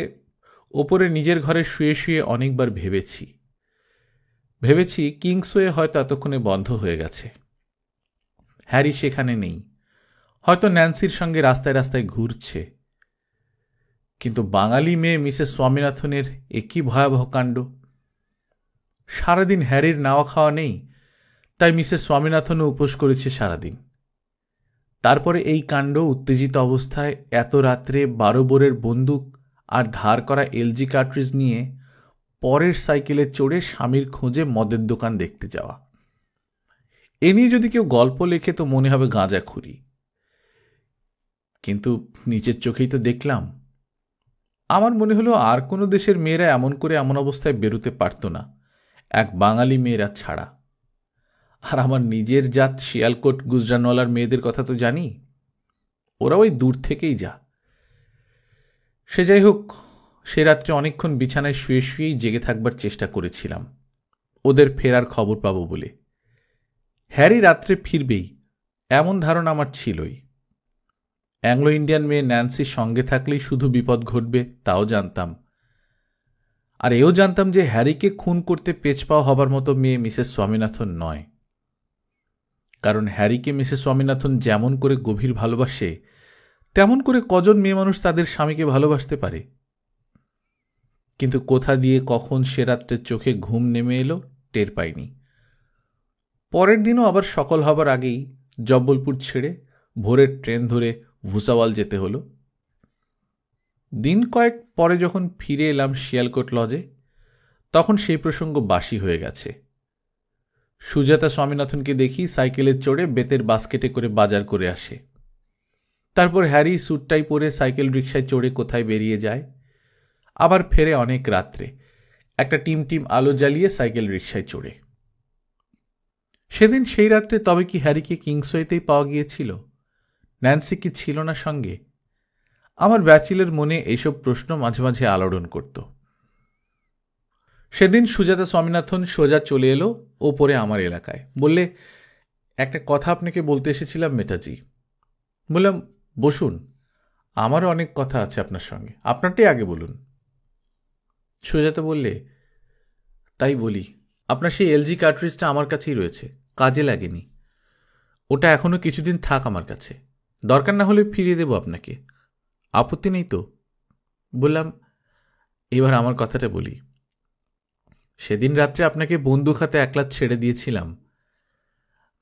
ওপরে নিজের ঘরে শুয়ে শুয়ে অনেকবার ভেবেছি কিংসওয়ে হয়তো এতক্ষণে বন্ধ হয়ে গেছে, হ্যারি সেখানে নেই, হয়তো ন্যান্সির সঙ্গে রাস্তায় রাস্তায় ঘুরছে। কিন্তু বাঙালি মেয়ে মিসেস স্বামীনাথনের একই ভয়াবহ কাণ্ড। সারাদিন হ্যারির নাওয়া খাওয়া নেই, তাই মিসেস স্বামীনাথনও উপোস করেছে সারাদিন। তারপরে এই কাণ্ড উত্তেজিত অবস্থায় এত রাত্রে 12 বোরের বন্দুক আর ধার করা এলজি কার্ট্রিজ নিয়ে পরের সাইকেলে চড়ে স্বামীর খোঁজে মদের দোকান দেখতে যাওয়া। এ নিয়ে যদি কেউ গল্প লেখে তো মনে হবে গাঁজাখুরি, কিন্তু নিজের চোখেই তো দেখলাম। আমার মনে হলো আর কোনো দেশের মেয়েরা এমন করে এমন অবস্থায় বেরোতে পারত না, এক বাঙালি মেয়েরা ছাড়া। আর আমার নিজের জাত শিয়ালকোট গুজরানওয়ালার মেয়েদের কথা তো জানি, ওরা ওই দূর থেকেই যা। সে যাই হোক, সে রাত্রে অনেকক্ষণ বিছানায় শুয়ে শুয়েই জেগে থাকবার চেষ্টা করেছিলাম ওদের ফেরার খবর পাবো বলে। হ্যারি রাত্রে ফিরবেই এমন ধারণা আমার ছিলই। অ্যাংলো ইন্ডিয়ান মেয়ে ন্যান্সির সঙ্গে থাকলেই শুধু বিপদ ঘটবে তাও জানতাম, আর এও জানতাম যে হ্যারিকে খুন করতে পেছপাও হবার মতো মেয়ে মিসেস স্বামীনাথন নয়। কারণ হ্যারিকে মিসেস স্বামীনাথন যেমন করে গভীর ভালোবাসে, তেমন করে কজন মেয়ে মানুষ তাদের স্বামীকে ভালোবাসতে পারে? কিন্তু কোথা দিয়ে কখন সে রাত্রে চোখে ঘুম নেমে এলো টের পাইনি। পরের দিনও আবার সকাল হবার আগেই জব্বলপুর ছেড়ে ভোরের ট্রেন ধরে ভুসাওয়াল যেতে হলো। দিন কয়েক পরে যখন ফিরে এলাম শিয়ালকোট লজে, তখন সেই প্রসঙ্গ বাসি হয়ে গেছে। সুজাতা স্বামীনাথনকে দেখি সাইকেলে চড়ে বেতের বাস্কেটে করে বাজার করে আসে। তারপর হ্যারি স্যুটটাই পরে সাইকেল রিকশায় চড়ে কোথায় বেরিয়ে যায়, আবার ফেরে অনেক রাত্রে একটা টিম আলো জ্বালিয়ে সাইকেল রিকশায় চড়ে। সেদিন সেই রাত্রে তবে কি হ্যারিকে কিংসওয়েতেই পাওয়া গিয়েছিল? ন্যান্সি কি ছিল না সঙ্গে? আমার ব্যাচিলের মনে এইসব প্রশ্ন মাঝে মাঝে আলোড়ন করত। সেদিন সুজাতা স্বামীনাথন সোজা চলে এলো ওপরে আমার এলাকায়। বললে, একটা কথা আপনাকে বলতে এসেছিলাম মেটাজি। বললাম, বসুন, আমারও অনেক কথা আছে আপনার সঙ্গে, আপনারটাই আগে বলুন। সুজাতা বললে, তাই বলি, আপনার সেই এলজি কার্ট্রিজটা আমার কাছেই রয়েছে, কাজে লাগেনি। ওটা এখনো কিছুদিন থাক আমার কাছে, দরকার না হলে ফিরিয়ে দেব আপনাকে, আপত্তি নেই তো? বললাম, এবার আমার কথাটা বলি। সেদিন রাত্রে আপনাকে বন্দুক হাতে একলা ছেড়ে দিয়েছিলাম,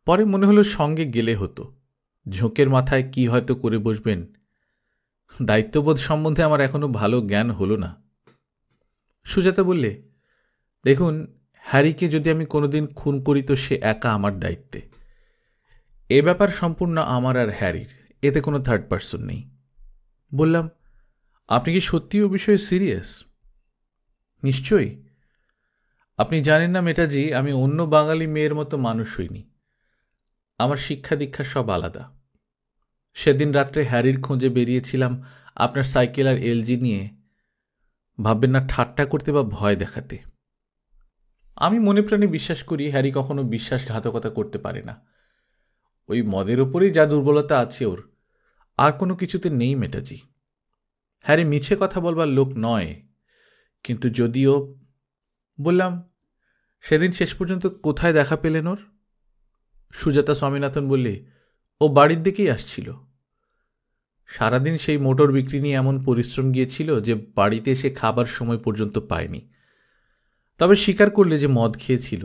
পরে মনে হলো সঙ্গে গেলে হতো। ঝোঁকের মাথায় কি হয়তো করে বসবেন, দায়িত্ববোধ সম্বন্ধে আমার এখনো ভালো জ্ঞান হলো না। সুজাতা বললে, দেখুন, হ্যারিকে যদি আমি কোনোদিন খুন করি তো সে একা আমার দায়িত্বে। এ ব্যাপার সম্পূর্ণ আমার আর হ্যারির, এতে কোনো থার্ড পার্সন নেই। বললাম, আপনি কি সত্যি ও বিষয়ে সিরিয়াস? নিশ্চয়ই। আপনি জানেন না মেটাজি, আমি অন্য বাঙালি মেয়ের মতো মানুষ হইনি। আমার শিক্ষা দীক্ষা সব আলাদা। সেদিন রাত্রে হ্যারির খোঁজে বেরিয়েছিলাম আপনার সাইকেল আর এলজি নিয়ে, ভাববেন না ঠাট্টা করতে বা ভয় দেখাতে। আমি মনে প্রাণে বিশ্বাস করি হ্যারি কখনো বিশ্বাসঘাতকতা করতে পারে না। ওই মদের ওপরেই যা দুর্বলতা আছে ওর, আর কোনো কিছুতে নেই মেটাজি। হ্যারি মিছে কথা বলবার লোক নয়, কিন্তু যদিও। বললাম, সেদিন শেষ পর্যন্ত কোথায় দেখা পেলেন ওর? সুজাতা স্বামীনাথন বললে, ও বাড়ির দিকেই আসছিল। সারাদিন সেই মোটর বিক্রি নিয়ে এমন পরিশ্রম গিয়েছিল যে বাড়িতে এসে খাবার সময় পর্যন্ত পায়নি। তবে স্বীকার করলে যে মদ খেয়েছিল।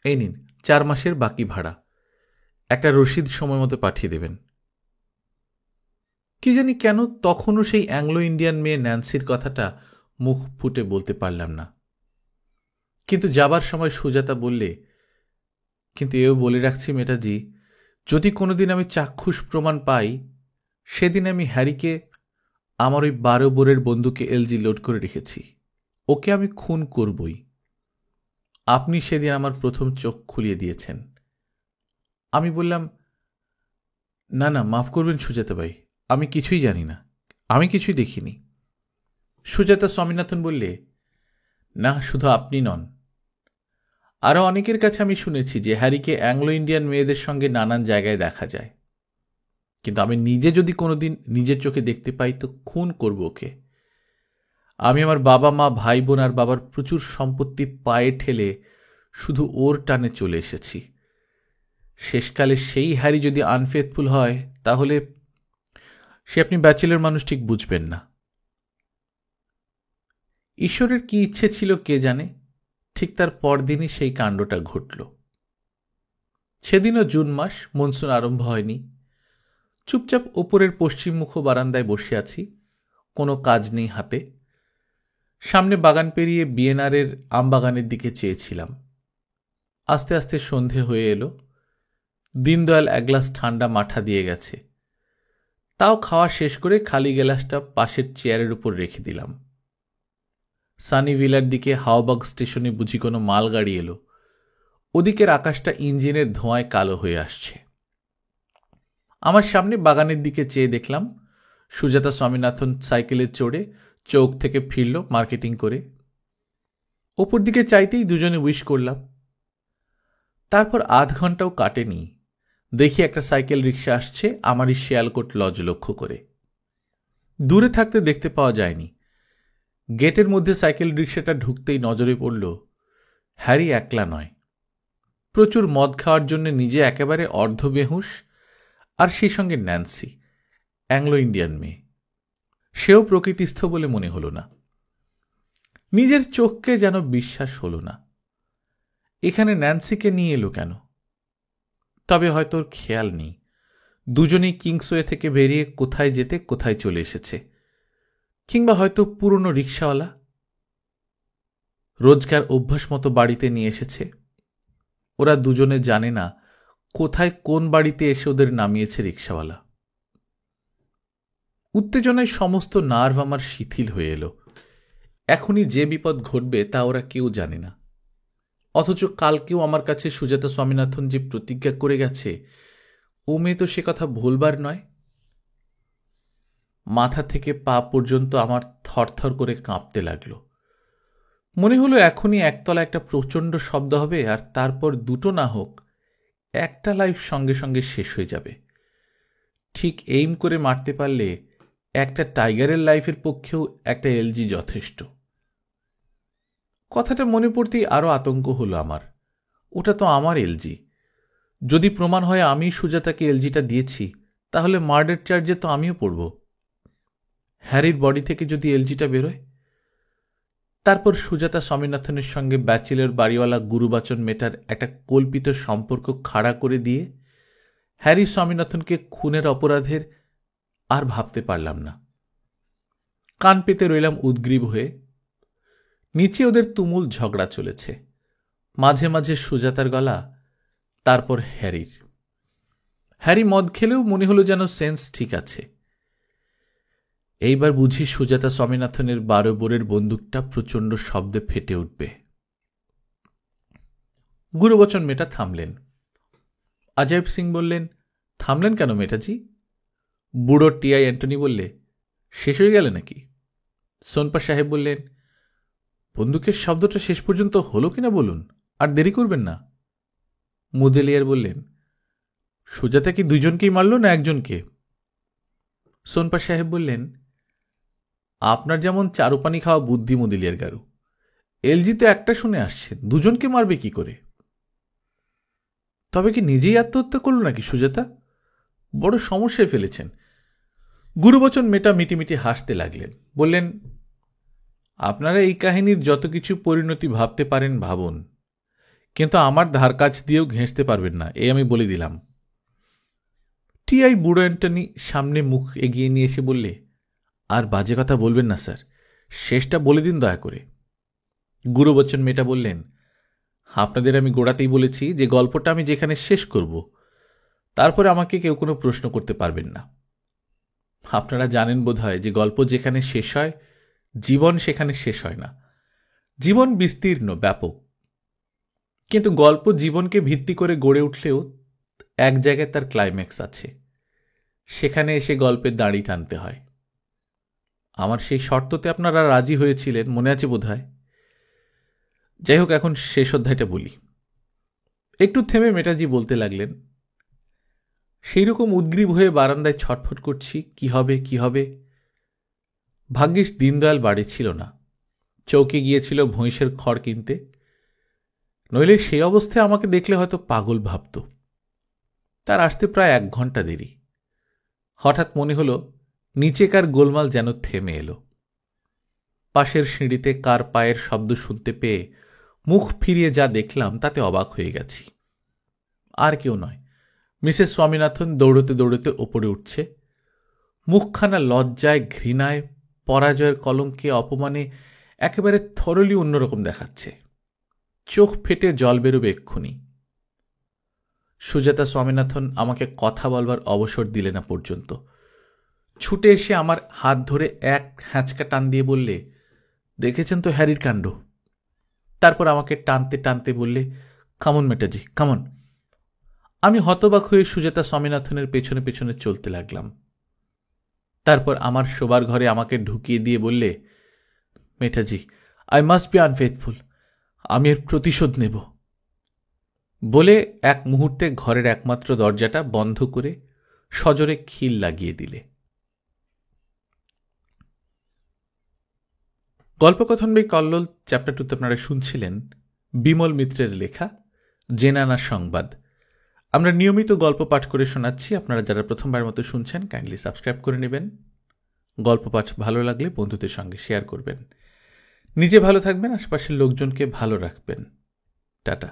এই নিন 4 মাসের বাকি ভাড়া, একটা রসিদ সময় মতো পাঠিয়ে দেবেন। কি জানি কেন তখনও সেই অ্যাংলো ইন্ডিয়ান মেয়ে ন্যান্সির কথাটা মুখ ফুটে বলতে পারলাম না। কিন্তু যাবার সময় সুজাতা বললে, কিন্তু এও বলে রাখছি মেটাজি, যদি কোনোদিন আমি চাক্ষুষ প্রমাণ পাই, সেদিন আমি হ্যারিকে আমার ওই 12 বোরের বন্দুকে এলজি লোড করে রেখেছি। ওকে আমি খুন করবই। আপনি সেদিন আমার প্রথম চোখ খুলিয়ে দিয়েছেন। আমি বললাম, না না, মাফ করবেন সুজাতা ভাই, আমি কিছুই জানি না, আমি কিছুই দেখিনি। সুজাতা স্বামীনাথন বললে, না, শুধু আপনি নন, আরও অনেকের কাছে আমি শুনেছি যে হ্যারিকে অ্যাংলো ইন্ডিয়ান মেয়েদের সঙ্গে নানান জায়গায় দেখা যায়। কিন্তু আমি নিজে যদি কোনোদিন নিজের চোখে দেখতে পাই তো খুন করব ওকে। আমি আমার বাবা মা ভাই বোন আর বাবার প্রচুর সম্পত্তি পায়ে ঠেলে শুধু ওর টানে চলে এসেছি। শেষকালে সেই হ্যারি যদি আনফেথফুল হয়, তাহলে সে আপনি ব্যাচেলর মানুষ ঠিক বুঝবেন না। ঈশ্বরের কি ইচ্ছে ছিল কে জানে, ঠিক তার পরদিনই সেই কাণ্ডটা ঘটল। সেদিনও জুন মাস, মনসুন আরম্ভ হয়নি। চুপচাপ ওপরের পশ্চিমমুখ বারান্দায় বসে আছি, কোনো কাজ নেই হাতে। সামনে বাগান পেরিয়ে বিএনআরের আমবাগানের দিকে চেয়েছিলাম। আস্তে আস্তে সন্ধে হয়ে এলো। দীনদয়াল এক গ্লাস ঠান্ডা মাঠা দিয়ে গেছে। তাও খাওয়া শেষ করে খালি গ্লাসটা পাশের চেয়ারের উপর রেখে দিলাম। সানিভিলার দিকে হাওবাগ স্টেশনে বুঝি কোনো মালগাড়ি এলো। ওদিকের আকাশটা ইঞ্জিনের ধোঁয়ায় কালো হয়ে আসছে। আমার সামনে বাগানের দিকে চেয়ে দেখলাম সুজাতা স্বামীনাথন সাইকেলে চড়ে চৌক থেকে ফিরল মার্কেটিং করে। ওপর দিকে চাইতেই দুজনে উইশ করলাম। তারপর আধ ঘন্টাও কাটেনি, দেখি একটা সাইকেল রিক্সা আসছে আমারই শিয়ালকোট লজ লক্ষ্য করে। দূরে থাকতে দেখতে পাওয়া যায়নি। গেটের মধ্যে সাইকেল রিক্সাটা ঢুকতেই নজরে পড়ল হ্যারি একলা নয়। প্রচুর মদ খাওয়ার জন্য নিজে একেবারে অর্ধবেহুশ, আর সেই সঙ্গে ন্যান্সি, অ্যাংলো ইন্ডিয়ান মেয়ে। সেও প্রকৃতিস্থ বলে মনে হল না। নিজের চোখকে যেন বিশ্বাস হল না। এখানে ন্যান্সিকে নিয়ে এলো কেন? তবে হয়তো ওর খেয়াল নেই। দুজনেই কিংসওয়ে থেকে বেরিয়ে কোথায় যেতে কোথায় চলে এসেছে। কিংবা হয়তো পুরনো রিক্সাওয়ালা রোজকার অভ্যাস মতো বাড়িতে নিয়ে এসেছে। ওরা দুজনে জানে না কোথায় কোন বাড়িতে এসে ওদের নামিয়েছে রিক্সাওয়ালা। উত্তেজনায় সমস্ত নার্ভ আমার শিথিল হয়ে এলো। এখনই যে বিপদ ঘটবে তা ওরা কেউ জানে না। অথচ কালকেও আমার কাছে সুজাতা স্বামীনাথন যে প্রতিজ্ঞা করে গেছে, ও মেয়ে তো সে কথা ভুলবার নয়। মাথা থেকে পা পর্যন্ত আমার থরথর করে কাঁপতে লাগল। মনে হলো এখনই একতলা একটা প্রচণ্ড শব্দ হবে, আর তারপর দুটো না হোক একটা লাইফ সঙ্গে সঙ্গে শেষ হয়ে যাবে। ঠিক এইম করে মারতে পারলে একটা টাইগারের লাইফের পক্ষেও একটা এলজি যথেষ্ট। কথাটা মনে পড়তেই আরও আতঙ্ক হলো আমার। ওটা তো আমার এলজি। যদি প্রমাণ হয় আমি সুজাতাকে এলজিটা দিয়েছি, তাহলে মার্ডার চার্জে তো আমিও পড়ব। হ্যারির বডি থেকে যদি এলজিটা বেরোয়, তারপর সুজাতা স্বামীনাথনের সঙ্গে ব্যাচেলর বাড়িওয়ালা গুরুবাচন মেটার একটা কল্পিত সম্পর্ক খাড়া করে দিয়ে হ্যারি স্বামীনাথনকে খুনের অপরাধের আর ভাবতে পারলাম না। কান পেতে রইলাম উদ্গ্রীব হয়ে। নিচে ওদের তুমুল ঝগড়া চলেছে, মাঝে মাঝে সুজাতার গলা, তারপর হ্যারির। হ্যারি মদ খেলেও মনে হলো যেন সেন্স ঠিক আছে। এইবার বুঝি সুজাতা স্বামীনাথনের 12 বোরের বন্দুকটা প্রচণ্ড শব্দে ফেটে উঠবে। গুরুবচন মেটা থামলেন। অজয় সিং বললেন, থামলেন কেন মেটাজি? বুড়ো টিআই অ্যান্টনি বললে, শেষ হয়ে গেলে নাকি? সোনপা সাহেব বললেন, বন্দুকের শব্দটা শেষ পর্যন্ত হলো কিনা বলুন, আর দেরি করবেন না। মুদেলিয়ার বললেন, সুজাতা কি দুজনকেই মারল না একজনকে? সোনপা সাহেব বললেন, আপনার যেমন চারুপানি খাওয়া বুদ্ধি মুদেলিয়ার গারু, এলজি তো একটা শুনে আসছেন, দুজনকে মারবে কি করে? তবে কি নিজেই আত্মহত্যা করল নাকি সুজাতা? বড় সমস্যায় ফেলেছেন। গুরুবচন মেটা মিটিমিটি হাসতে লাগলেন। বললেন, আপনারা এই কাহিনীর যত কিছু পরিণতি ভাবতে পারেন ভাবুন, কিন্তু আমার ধার কাছ দিয়েও ঘেঁষতে পারবেন না, এই আমি বলে দিলাম। টিআই বুড়ো অ্যান্টনি সামনে মুখ এগিয়ে নিয়ে এসে বললে, আর বাজে কথা বলবেন না স্যার, শেষটা বলে দিন দয়া করে। গুরুবচন মেটা বললেন, আপনাদের আমি গোড়াতেই বলেছি যে গল্পটা আমি যেখানে শেষ করব, তারপরে আমাকে কেউ কোনো প্রশ্ন করতে পারবেন না। আপনারা জানেন বোধহয় যে গল্প যেখানে শেষ হয়, জীবন সেখানে শেষ হয় না। জীবন বিস্তীর্ণ, ব্যাপক। কিন্তু গল্প জীবনকে ভিত্তি করে গড়ে উঠলেও এক জায়গায় তার ক্লাইম্যাক্স আছে, সেখানে এসে গল্পের দাড়ি টানতে হয়। আমার সেই শর্ততে আপনারা রাজি হয়েছিলেন, মনে আছে বোধহয়। যাই হোক, এখন শেষ অধ্যায়টা বলি। একটু থেমে মেটাজি বলতে লাগলেন, সেই রকম উদ্গ্রীব হয়ে বারান্দায় ছটফট করছি, কি হবে কি হবে। ভাগ্যিস দীনদয়াল বাড়ি ছিল না, চৌকে গিয়েছিল ভৈঁসের খড় কিনতে, নইলে সেই অবস্থায় আমাকে দেখলে হয়তো পাগল ভাবত। তার আসতে প্রায় 1 ঘন্টা দেরি। হঠাৎ মনে হলো নিচেকার গোলমাল যেন থেমে এলো। পাশের সিঁড়িতে কার পায়ের শব্দ শুনতে পেয়ে মুখ ফিরিয়ে যা দেখলাম তাতে অবাক হয়ে গেছি। আর কেউ নয়, মিসেস স্বামীনাথন দৌড়তে দৌড়তে ওপরে উঠছে। মুখখানা লজ্জায়, ঘৃণায়, পরাজয়ের কলঙ্কে, অপমানে একেবারে থরলি অন্যরকম দেখাচ্ছে। চোখ ফেটে জল বেরোবে এক্ষুনি। সুজাতা স্বামীনাথন আমাকে কথা বলবার অবসর দিলে না পর্যন্ত। ছুটে এসে আমার হাত ধরে এক হ্যাঁচকা টান দিয়ে বললে, দেখেছেন তো হ্যারির কাণ্ড। তারপর আমাকে টানতে টানতে বললে, কামন মেটাজি, কামন। আমি হতবাক হয়ে সুজাতা স্বামীনাথনের পেছনে পেছনে চলতে লাগলাম। তারপর আমার শোবার ঘরে আমাকে ঢুকিয়ে দিয়ে বললে, মেটাজি, আই মাস্ট বি আনফেথফুল, আমি এর প্রতিশোধ নেব। বলে এক মুহূর্তে ঘরের একমাত্র দরজাটা বন্ধ করে সজোরে খিল লাগিয়ে দিলে। গল্পকথন বাই কল্লোল চ্যাপ্টার 2 আপনারা শুনছিলেন বিমল মিত্রের লেখা জেনানা সংবাদ। আমরা নিয়মিত গল্প পাঠ করে শোনাচ্ছি। আপনারা যারা প্রথমবার মতো শুনছেন, কাইন্ডলি সাবস্ক্রাইব করে নেবেন। গল্প পাঠ ভালো লাগলে বন্ধুদের সঙ্গে শেয়ার করবেন। নিজে ভালো থাকবেন, আশপাশের লোকজনকে ভালো রাখবেন। টাটা।